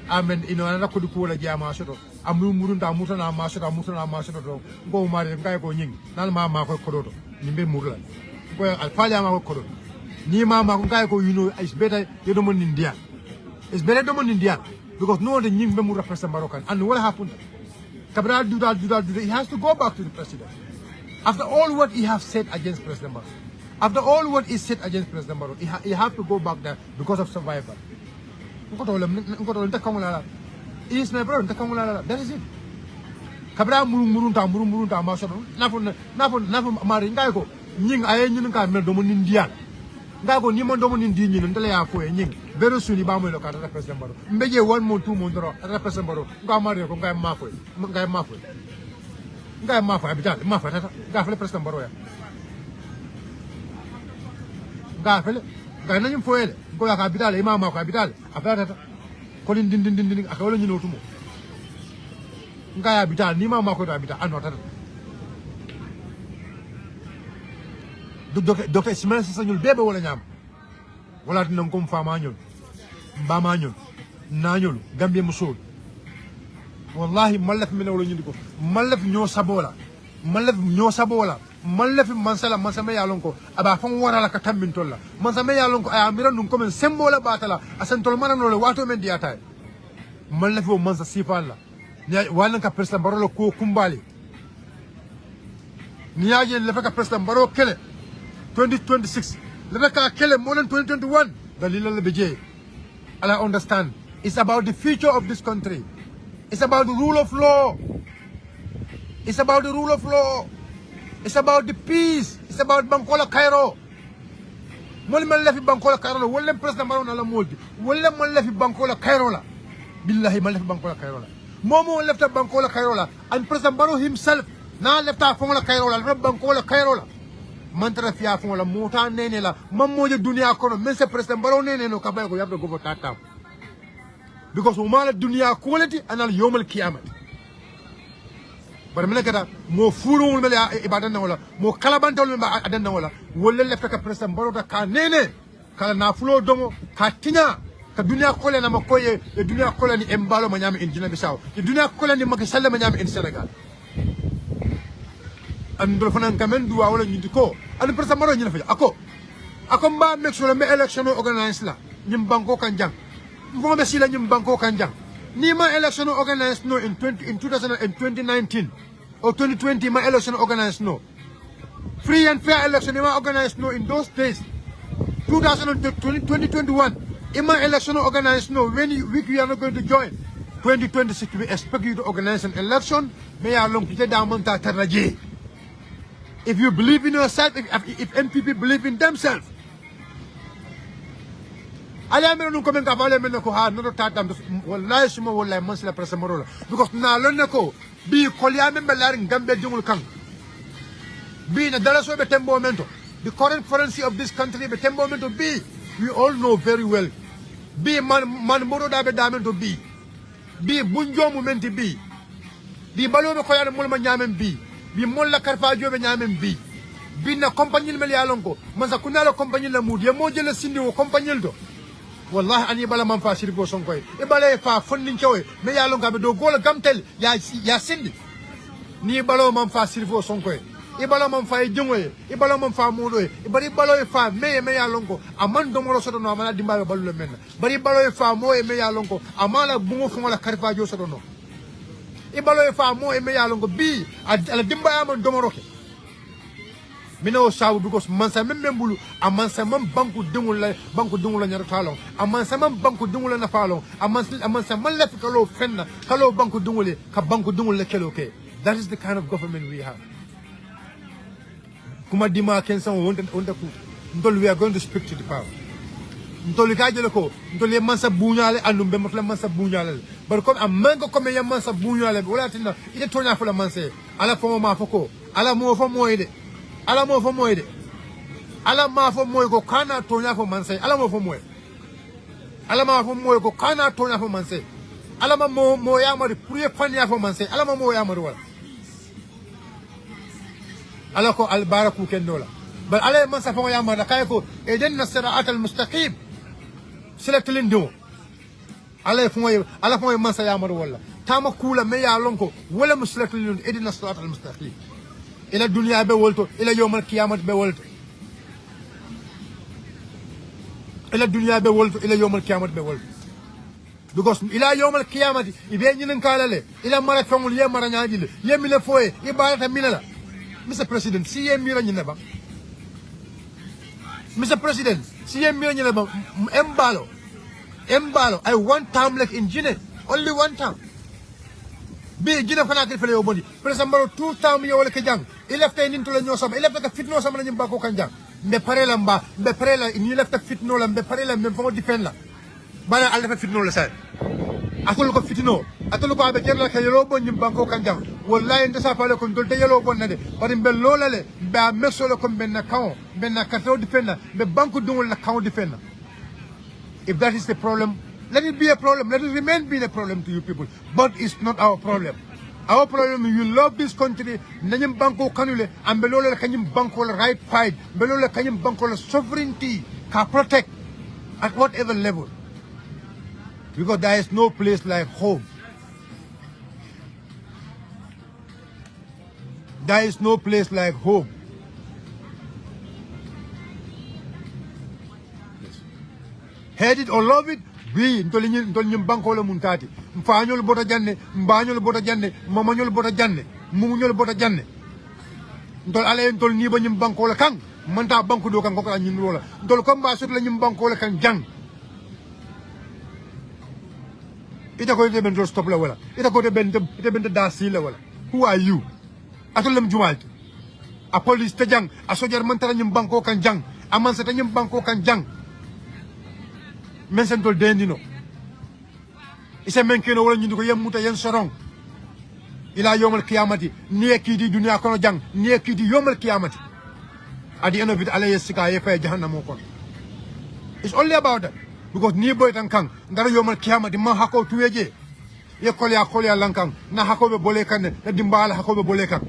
I mean, you know, another could call a jama shot. I'm Murunta Mutana Masha, go marry and go ying, Nalma Kodo, Nimbe Murla. Well, I'll follow my Kodo. Nima Makungo, you know, it's better you don't want India. It's better don't want India because no one Nimbe Mura President Moroccan. And what happened? Cabral do that. He has to go back to the president. After all what he has said against President Barrow. After all what he said against President Barrow, he have to go back there because of survival. He is my brother. That is it. Kabra murunta masoro. Nafu maringa ko. Nying aye nying ka mel domo India. Ngago ni mon domo India nying ndele ya ko nying. Very soon iba mo lo ka President Barrow. Mbeje 1 month 2 month ro President Barrow. Nga mari ko ngai mafo. Ngai mafo abital mafo tata. Nga fele President Barrow ya. Nga fele. Nga nanyum foele. Ko ya capital imam ko capital afata ko din akawlo nyino tumo ngaya capital ni mama ko capital anota docteur Ismaël Sagnol bebe wala nyam wala tin ngom fama nyol mbama nyol nanyol Gambia musul wallahi malaf min wala nyindi ko malaf ño sabola malaf mansama ya lonko aba fon wara la ka tambin tolla mansama ya lonko ay amira num comme sembola batala asan tol manano le wato men diata malaf o mansa sifalla ni wala ka President Barrow ko kumbali ni yaje le fa ka President Barrow kele 2026 le fa ka kele more than 2021 dalila le beje I understand it's about the future of this country. It's about the rule of law. It's about the rule of law. It's about the peace. It's about Bankola Cairo. Moli man lefi Bankola Cairo. Wolle President Barrow na la moldi. Wolle man lefi Bankola Cairo la. Billahi man lefi Bankola Cairo la. Momo left Bankola Cairo la. And President Barrow himself na left Fongola Cairo la. Left Bankola Cairo la. Mantra fiya Fongola mota nene la. Mammoje dunia kono. Mense President Barrow nene no kabay ko yabdo go for tatam. Because umala dunia quality and al yomal kiyamat. But melekata mo furu mele ibadan wala mo kalabanta wala adan wala wala lefta ka President Barrow ka nene kala na fulo domo ka tinya ka dunia kole na makoye e dunia kole ni embalo manyame in Guinea Bissau e dunia kole ni makisalla manyame in Senegal andol fanan kamen duwa wala nyindi ko and President Barrow nyina fa ako mba make sure me election organize la nyim banko kanjang mbo be sila nyim banko kanjang ni ma election organized no in 2019 or 2020 my election organized no. Free and fair election ma organized no in those days. 2021 In my election organized, no, when you are not going to join 2026, we expect you to organize an election. May I long if you believe in yourself, if NPP believe in themselves. I am not coming to Parliament ko ha no tatam wallahi suma wallahi man sila presa morola because na lon ko bi koliame belaring Gambia jungul kang bi na dala so be tembo momento the current currency of this country be tembo momento bi we all know very well bi man moro da be damento bi bunjo momenti bi balo be ko yar mol ma nyamen bi mol la karfa jobe nyamen bi na compagnie mel yalon ko man sa kunala compagnie la mudi mo jele sindi wo compagnie do wallahi ani bala man fa sirbo Sonko e bala fa fondin cewe me yalon ka be do gola gamtel ya sindi ni balo man fa sirbo Sonko e bala man fa jongoye e bala man fa modo e bari balo e fa me yalon ko aman do moro soto no amana dimbabe ballo men bari balo e fa mo e me yalon ko amala bungo fongola karfa jo soto no e balo e fa mo e me yalon ko bi ala dimba amon do moro ke Mino saw because mansa membulu amansa man banku dungul la nyar talon amansa man banku dungul na falon amansa man lef kalo fenna kalo banku dungule ka banku dungul la kelo ke. That is the kind of government we have. Kuma dima kensan wonta ku ndol we are going to speak to the power ndol ka jele ko ndol mansa buñale andum be motla mansa buñale bar ko amango ko me mansa buñale wala tinna ite tonya fula manse ala fo ma foko ala mo fo moyde ala mo fo moyde ala ma fo moy ko kana tonya fo manse ala mo fo moy ala ma fo moy ko kana tonya fo manse ala ma mo ya mari pour fan ya fo manse ala ma mo ya mari wala ala ko al baraku kendola bal ala man sa fo ya mari kay ko e den nasrat al mustaqim select lindo ala fo man sa ya mari wala tama kula me ya lonko wala muslek lindo e den nasrat al mustaqim ila dunya be wolto ila yawmal qiyamah be wolto ila dunya be wolto ila yawmal qiyamah be wolto because ila yawmal qiyamah ibe nyinin kalale ila mara fangul ye mara nyaaji le yemile foye ibarata minala Mr. President si yemira nyina ba Mr. President si yemira nyina ba embalo I one time like in Guinea only one time bi Guinea fana ke fele yo boni presambaro tout time yo wala ke jang ilafta ninto la ñosam ilafta ka fitno sama la ñimba ko kanja mbe parela ni lafta fitno la mbe parela mbe fo defend la bana al dafa fitno la sa akol ko fitno atol ko abe jerla ka yelo bon ñimba ko kanja wallahi nda sa fale ko dolte yelo bon na de bari mbe lola le ba mesolo ko mbe na kaw mbe na ka to defend mbe banku dungul la kaw defend if that is the problem let it be a problem. Let it remain being a problem to you people. But it's not our problem. Our problem is you love this country. Nanyam banko kanule and below kanyam banko right fight. Below kanyam banko sovereignty can protect at whatever level. Because there is no place like home. There is no place like home. Hate it or love it. Bi ntol ñim banko la muntati mfañol bota janne mbañol bota janne mamañol bota janne mumuñol bota janne ntol ale ntol ni ba ñim banko la kan manta banko do kan ko la ñim lola ntol ko mba sut la ñim banko la kan jang ita ko de ben do stop la wala ita ko de ben da si la wala who are you atolam jumalti a police te jang a sojar manta ñim banko kan jang aman sa te ñim banko kan jang men sentol dendino isa men keno wala ñindu ko yemuta yen sorong ila yawmal qiyamati ni kidi dunya kono jang ni kidi yawmal qiyamati at the end of it alayhi sika ye fa jahannam ko it's only about that because ni boy tan kan ndara yawmal qiyamati ma hako tuweje ye kolya lankan na hako be bole kan na dimbala hako be bole kan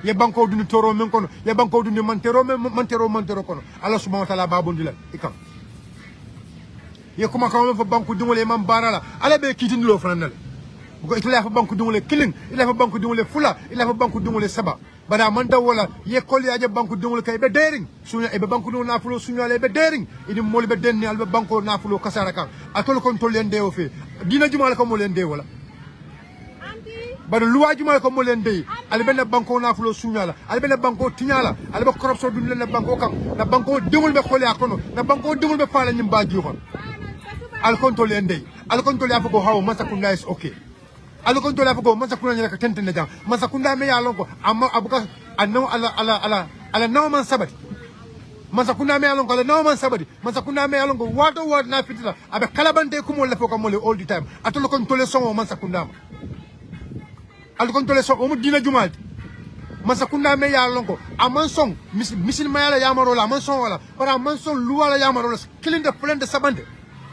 ye banko duni toro men kono ye banko duni mantero kono Allah subhanahu wa ta'ala babondila ikam ye kuma kawo fa banku dungole man barala ala be kitini lo fanal ko itla fa banku dungole killing ila fa banku dungole fula ila fa banku dungole saba bada man da wala ye kol ya je banku dungole kay be dering sunya e be banku dungole na fulo sunya le be dering idi mol be denni al be banko na fulo kasara kan atol kon tol len dewo fe dina jumal ko mo len de wala bada luwa jumal ko mo len de al be na banko na fulo sunya la al be na banko tinyala al be corruption dun len na banko kan na banko dungul be kol ya kono na banko dungul be fala nyim ba ji ko al control ende al control ya ko hawo Masakunda is okay al control ya ko Masakunda ne ka tentene jam Masakunda me ya lonko amma abuka anno ala no man sabati Masakunda me ya lonko ala no man sabati Masakunda me ya lonko wato wat na fitila abe kalabante ko mo le foko mo le all the time atolo control so Masakunda al control so o mo dina jumalti Masakunda me ya lonko aman song misil mayala ya marola aman song wala para aman song luwala ya marola killing the plan the sabande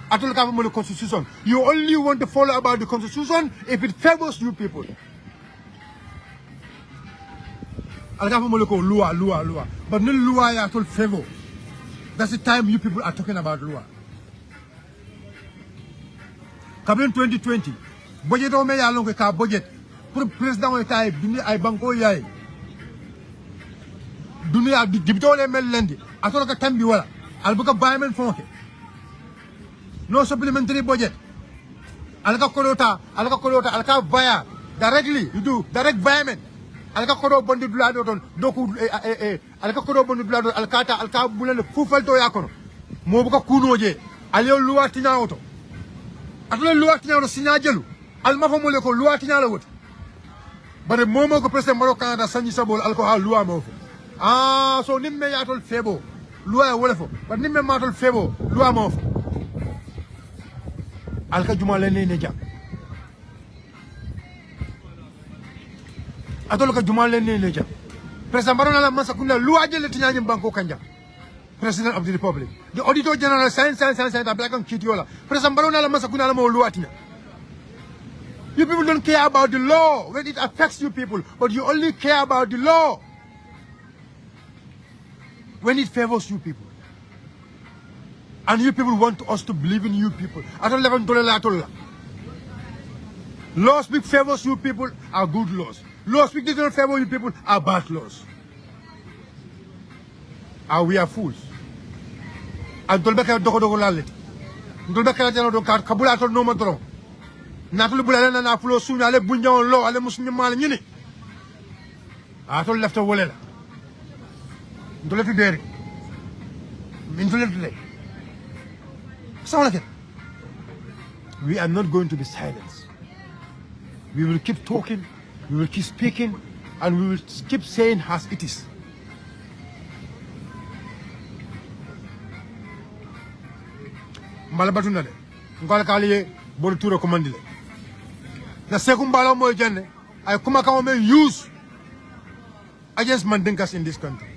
atol ka mo the constitution you only want to follow about the constitution if it favors you people al ka mo ko loi but no loi ya atol favor that's the time you people are talking about loi kabin 2020 budget o me ya lonko ka budget pour président o tay bini ay banko yaay dunia dibitole mel lendi atolo ka tambi wala albuka baymen fonke no supplementary budget alka kolota alka via directly you do direct baymen alka kodo bondi dulado don doku alka kodo bondi dulado alka bulale fufalto yakono mo buka kunoje aliyo luwati nyawto atolo luwati nyawto sinya jelu alma fo mole ko luwati nyala wot bare momo ko president Barrow Canada sanyi sabol alko ha luwa mo fo so nimme yatol febo loi wala fo but nimme matol febo loi mo fo alka juma le ne jam atol ka juma le ne jam president Barrow na Masakunda loi jele tinyani banko kanja president of the republic the auditor general science the black and kitiola president Barrow na Masakunda la mo loi tina you people don't care about the law when it affects you people but you only care about the law when it favors you people. And you people want us to believe in you people. Laws which favors you people are good laws. Laws which don't favor you people are bad laws. And we are fools. And Tolbeka Dogo Lalit. Tolbeka Kabula no Matron. Natalie Bulana na Fulo soon, Ale Bunyan law, Ale Muslim Malini. I told left a wallet. Today. We are not going to be silenced. We will keep talking, we will keep speaking, and we will keep saying as it is. Malabatunale, Ngalakali, Borutura Commandile. The second Bala Mojane, I come account use against Mandinkas in this country.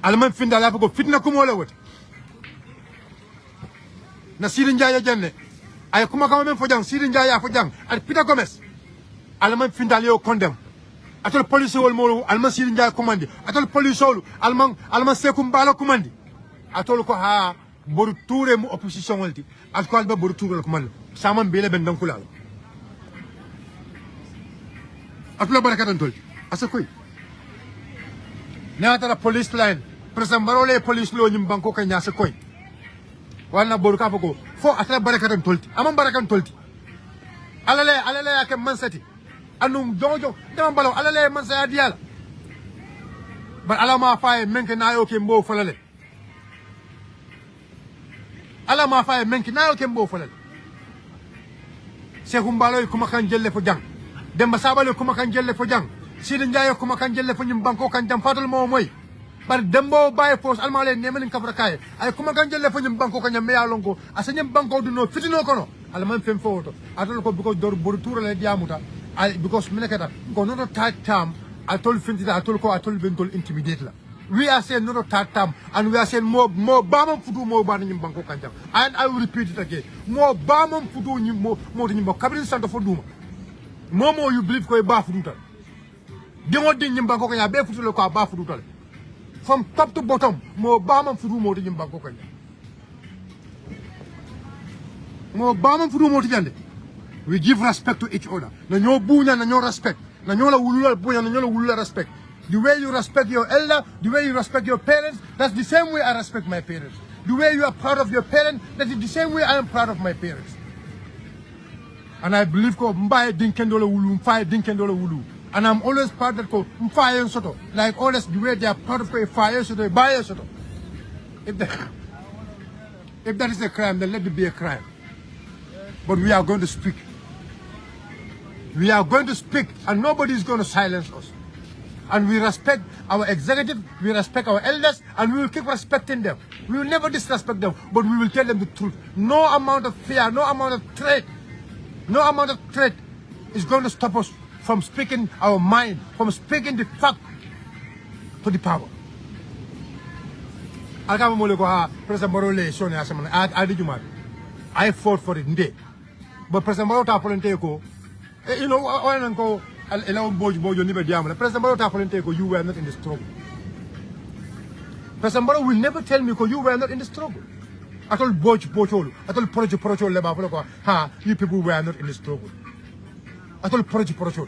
Alman finda la ko fitna ko mo la wot na Sirin Jaya janne ay kuma kama men fo jang Sirin Jaya fo jang al Peter Gomez alman finda le condemn atol police wol mo alman Sirin Jaya commande atol police wol alman sekum bala commande atol ko ha boru touré mu opposition wolti atol ba boru touré ko man saman bele ben dan kulal atol barakatan tol asa koy na tara police line President Barrow le police lo nyim banko ka nyasa koy wana boru ka foko fo atla barakatan tolti amam barakan tolti alale yake mansati anum jojo dama balaw alale mansa diala bar alama faye menke nayo ke mbo falale alama faye menke nayo ke mbo falale Sekou Mbalo kuma kan jelle fo jang Demba Sabale kuma kan jelle fo jang Sidi Ndiaye kuma kan jelle fo nyim banko kan jam fatal mo moy bar dembo baye force almale nemen kafra kay ay kuma kan jelle fo nyim banko kan nyam ya lonko asanyam banko du no fitino kono alman fem foto atol ko biko dor bor tour le diamuta ay because minekata ko no tight time atol fintita atol ko atol bentol intimidate la we are saying no tight time and we are saying more bamam futu mo ban nyim banko kan jam and I will repeat it again more bamam futu nyim mo nyim banko kabrin santo fo duma momo you believe ko e ba futu tal demo din nyim banko kan ya be futu le ko ba futu tal from top to bottom mo bamam futu mo nyim banko kan mo bamam futu mo tijande we give respect to each other na ñoo buña na ñoo respect na ñoo la wulula buña na ñoo la wulula respect the way you respect your elder the way you respect your parents that's the same way I respect my parents the way you are proud of your parents that is the same way I am proud of my parents and I believe ko mbaye dinkendola wulu mfaye dinkendola wulu and I'm always proud that ko mfaye soto like always the way they are proud of ko mfaye soto baye soto if If that is a crime, then let it be a crime. But we are going to speak. We are going to speak, and nobody is going to silence us. And we respect our executive, we respect our elders, and we will keep respecting them. We will never disrespect them, but we will tell them the truth. No amount of fear, no amount of threat is going to stop us from speaking our mind, from speaking the fact to the power. President Barrow I fought for it today. But President Barrow you know, President Barrow, you were not in the struggle. President Barrow will never tell me because you were not in the struggle. I told Bochol, I told Porocho, you people were not in the struggle. I told Porocho,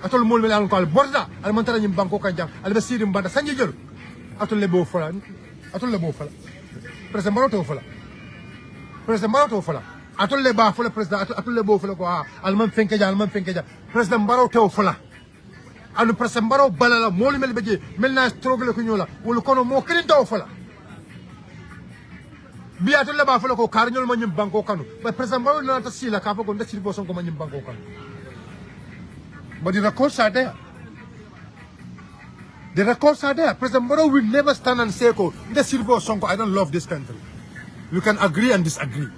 I told Molmelan called Borda, Almantara in Banco Kajam, Albasirim Banda Sanjil. I told Lebo Fala, I told Lebo Fala, President Barrow, President Barrow. I told the Buffalo President, I told the Buffalo, Alman Finkeja, President Barrow Tofala. And President Barrow Balala, Molly Melbeji, Melna Struggle Cunyola, will call more Tofala. Be at the Buffalo, Cardinal Manium Banco Cano, but President Barrow not to see like Capo on the Silver Sonko Manium Banco Cano. But the records are there. The records are there. President Barrow will never stand and say, the Silver Sonko, I don't love this country. You can agree and disagree.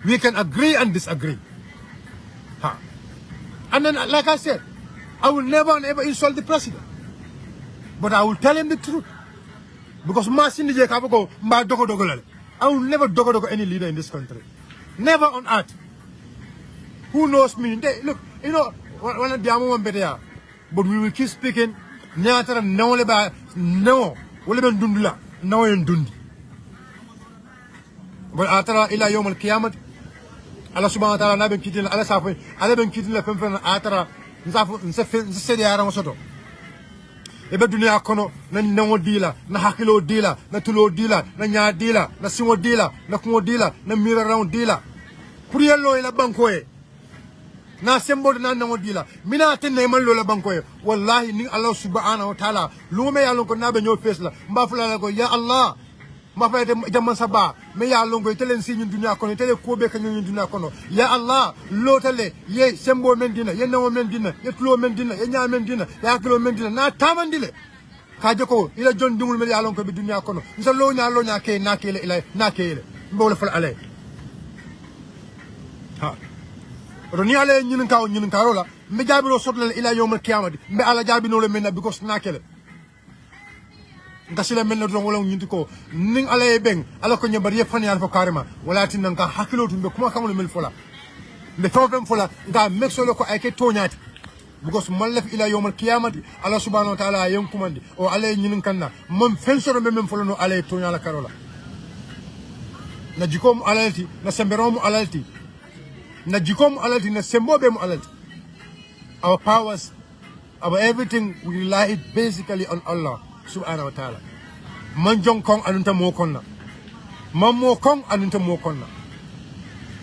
We can agree and disagree. And then, like I said, I will never and ever insult the president. But I will tell him the truth. Because I will never dogo any leader in this country. Never on earth. Who knows me? Look, you know, but we will keep speaking. No. But after ila yom al-qiyamah, Allah subhanahu wa ta'ala na ben kitin Allah safa Allah ben kitin la fenfen atara nse de ara soto e be dunia kono na nango dila na hakilo dila na tulo dila na nya dila na singo dila na ko dila na mira round dila pour yello ila banko e na sembo na nango dila mina ten ne man lo la banko e wallahi ni Allah subhanahu wa ta'ala lume yalon ko na be ñoo fess la mbafula la ko ya Allah ma fay jaman saba me ya longo tele si ñun dunya kono tele ko be ka ñun dunya kono ya Allah lo tele ye sembo men dina ye nawo men dina ye tulo men dina ye nya men dina ya kilo men dina na tamandile ka joko ila jon dingul me ya longo be dunya kono nsa lo nya ke na ke ila na ke ila mbole fal ale roni ale ñun ka rola me jabiro sotlal ila yawmal qiyamah me ala jabino le men because na ke ngasila men do wala ñinti ko ning ala e beng ala ko ñebar ye fan yalla fo carrément wala tin nga hakilo tumbe kuma kamul mel fola be fofem fola nga mexolo ko ay ke toñati because mallaf ila yawmal qiyamati ala subhanahu wa ta'ala yen kumandi o ala ñinin kanna mom fen soro mem fola no ala toñala karola na jikom alalti na semberom alalti na jikom alalti na sembobe mu alalti our powers our everything we rely it basically on Allah subhanahu wa ta'ala man jong kong anunta mo konna man mo kong anunta mo konna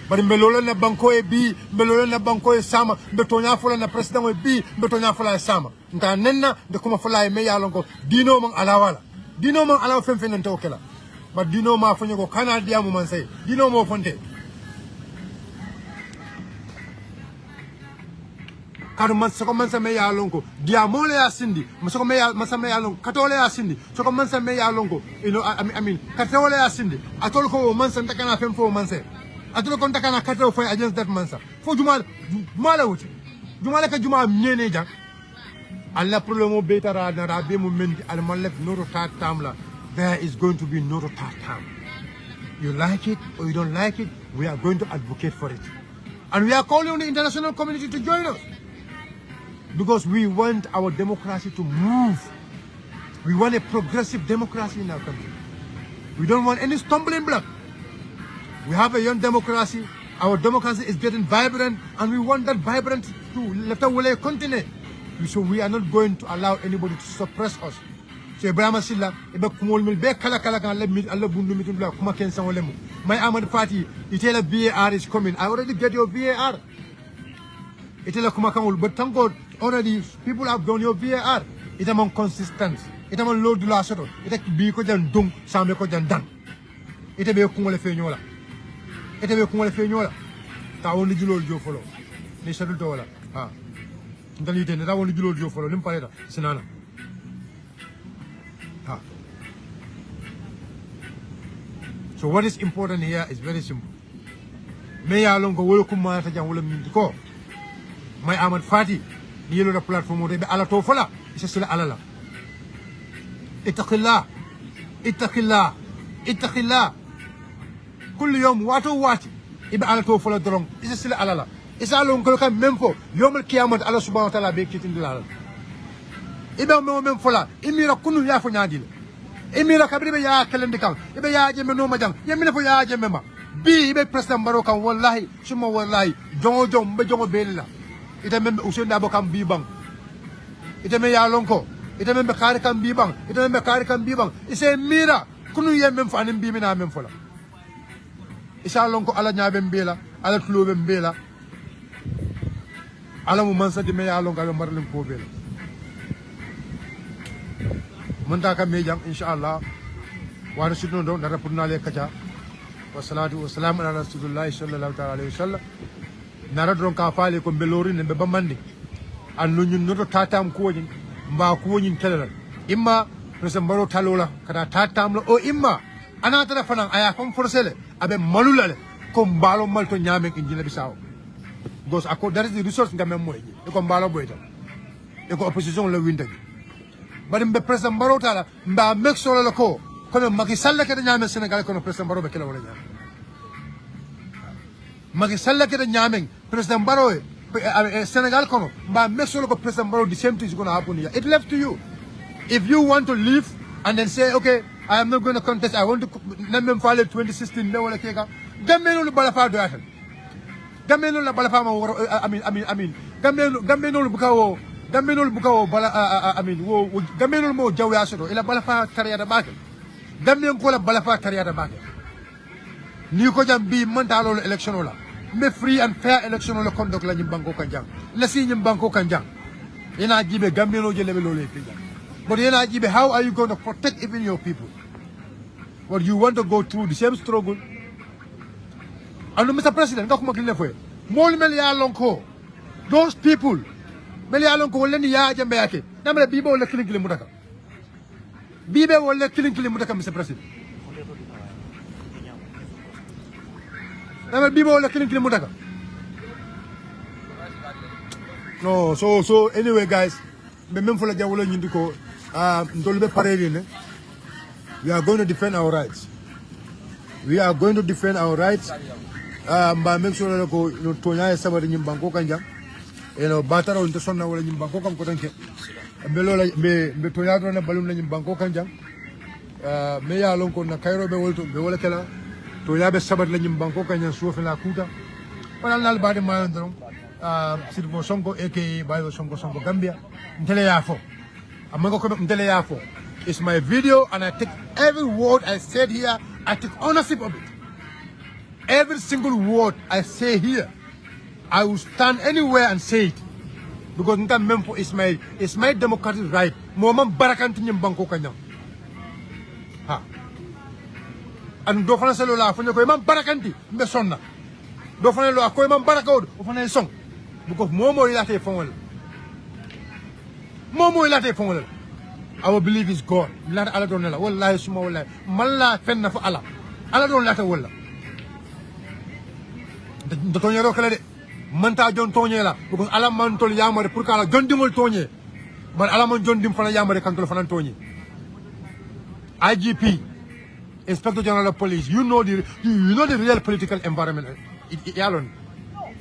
bari mbelolo na banko e bi mbelolo na banko e sama be tonya fola na president e bi be tonya fola e sama nta nenna de kuma fola e me yalon ko dino man ala fen fen nta okela ba dino ma fanyo ko kana diamu man say dino mo fonte kadu man soko man sa me ya lonko diamole ya sindi soko me ya man sa me ya lonko katole ya sindi soko man sa me ya lonko you know I mean katole ya sindi atol ko man sa takana fem fo man sa atol ko takana katole fo against that man sa fo juma la wuti juma la ka juma ñene jang alla problème betara na rabe mu mendi al malef no tat tamla there is going to be no tat tam you like it or you don't like it we are going to advocate for it and we are calling on the international community to join us. Because we want our democracy to move. We want a progressive democracy in our country. We don't want any stumbling block. We have a young democracy. Our democracy is getting vibrant, and we want that vibrant to let away continue. So we are not going to allow anybody to suppress us. So Ibrahim Silla, ebe kumol mil be kala kan le mit Allah bundu mitum la kuma ken san wolemu. My Ahmad Party, itela VAR is coming. I already get your VAR. Itela kuma kan but thank God already people have done your VAR. It's among consistent. It's among low de la soto. It's bi ko jan dung sambe ko jan dan. ite be kungole fe nyola ite be kungole fe nyola ta woni julol jo folo ni shadul to wala ha ndali ite ta woni julol jo folo nim pareta sinana ha. So what is important here is very simple. Me ya longo wolo kuma ta jang wala min ko may Ahmad Fati ni yelo da platform be ala to fola isa sila alala ittaqillah كل يوم واتي يبقى على تو فلا درون إذا سلا على لا إذا لون كل كان منفو يوم القيامة على سبحانه وتعالى بيكتين دلالة إذا ما منفلا إميرا كنوا يافو ناديل إميرا كبري بيا كلام دكان يبقى يا جم نو مجان يمين فو يا جم ما بي يبقى بريستان بارو كان والله ثم والله جون بجون بيلا إذا من أوسين دابو كان بيبان إذا من يالونكو إذا من بكاري كان بيبان إذا من بكاري كان بيبان إذا ميرا كنوا يمين فانين بيمنا منفلا isa lonko ala nyaabe mbela ala tulobe mbela ala mu mansa di me ya lonko ala marlim ko bela man ta kam me jam inshallah wa rasulun do dara purna le kaja wa salatu wa salam ala rasulillah sallallahu ta'ala alaihi wasallam nara don ka faale ko belori ne be bamandi annu ñun noto tatam ko ñin mba ko ñin telal imma president baro talola kada tatam lo o imma ana tara fanan aya fam forsele abe malulale ko mbalo malto nyame ko jina bisaw gos ako there is the resource ngam moy e ko mbalo boyta e ko opposition la winda bari mbe president baro tala mba mek solo la ko me Macky Sall ke nyame Senegal ko no president baro be kala wala nyame Macky Sall ke nyame president baro Senegal ko no mba mek solo ko president baro the same thing is going to happen here. It left to you if you want to leave and then say okay I am not going to contest. I want to name file 2016. No one like Gambia no balafa do atan. Gambia no balafa ma I mean Gambia no bukawo bala I mean wo Gambia no mo jawi asodo ila balafa tariya da bakel. Gambia ko la balafa tariya da bakel. Ni ko jam bi manta lo election la. Me free and fair election la conduct la nyim banko kanjang. La si nyim banko kanjang. Ina jibe Gambia no jele lo le fi. But how are you going to protect even your people? But you want to go through the same struggle? And Mr. President, those people, Mr. President. No, so anyway, guys, we are going to defend our rights. We are going to defend our rights. Make sure that you Tonya is somebody in Bangkok and Jam. You know, Batara into Sona in Bangkok and Kotanke. Below the Tonya and Balloon in Bangkok and Jam. Maya Lonko na Cairo Bewolakela. Toya be Sabat in Bangkok and Sofela Kuta. But I'll not buy the Malandro. Silvo Sonko, aka Barrow Sonko Gambia. Mteleyafo. I'm going to come Mteleyafo. It's my video and I take every word I said here, I take ownership of it. Every single word I say here, I will stand anywhere and say it. Because it's my democratic right. Moma barakanti nyimbanko kanyang. Ha. And do fana selo la fanya ko imam barakanti mbe sonna. Do fana lo ko imam barakawd o fana song. Because momo ilate fonwal. Momo ilate fonwal. Our belief is God. Not Allah don't know. Wallahi suma wallahi. Malla fenna fa Allah. Allah don't lata walla. The tonyero kala de. Manta John Tonyela. Because Allah man tol yamare pour kala John dimol tonye. But Allah man John dim fana yamare kan tol fana tonye. IGP, Inspector General of Police, you know the real political environment.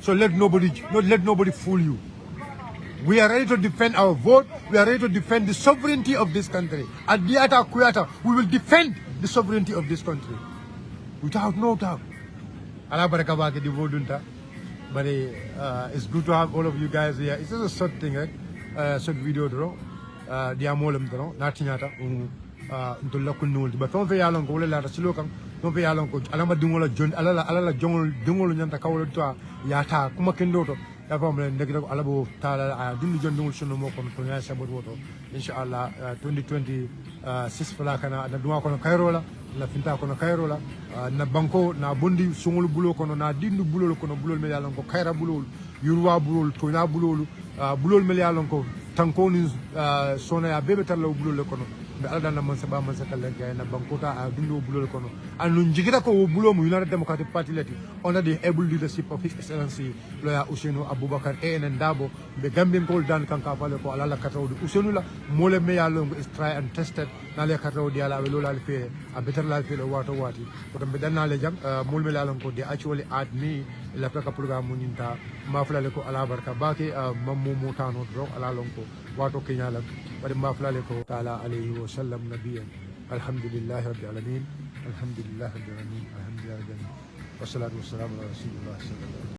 So let nobody fool you. We are ready to defend our vote. We are ready to defend the sovereignty of this country. At Diata Kuyata, we will defend the sovereignty of this country. Without no doubt. But it's good to have all of you guys here. It's just a short thing, right? Short video, ntolla kunul ba fon fe yalon ko wala la silo kan fon fe yalon ko alama dungola jon alala jongol nyanta kawlo to yata kuma kendo to ya fam len ndek ko alabo taala dundu jondul sunu mo kon to nya sabot woto inshallah 2020 sis fala kana na duma kono kayrola la finta kono kayrola na banko na bondi sungul bulo kono na dindu bulo kono bulol me yalon ko kayra bulol yurwa bulol to na bulol bulol me yalon ko tankoni sona ya bebe tan law bulol kono be ala dan man saba man sakal ga na bankota a dindu bulol kono anu jigita ko bulo mu United Democratic Party leti under the able leadership of His Excellency Lawyer Ousainou Abubakar ANN Dabo be Gambian ko dan kanka fale ko ala la katawdi Ousainou la mole me yalon is try and tested na le katawdi ala be lola fe a better life le wato wati ko be dan na le jam mol me yalon ko they actually add me la ka programme muninta ma fulale ko ala barka bake mammo mutano do ala lon ko wato kenyala bari ma fulale ko taala alayhi wa sallam nabiyyan alhamdulillah rabbil alamin alhamdulillah rabbil alamin alhamdulillah wassalatu wassalamu ala rasulillah sallallahu alaihi wasallam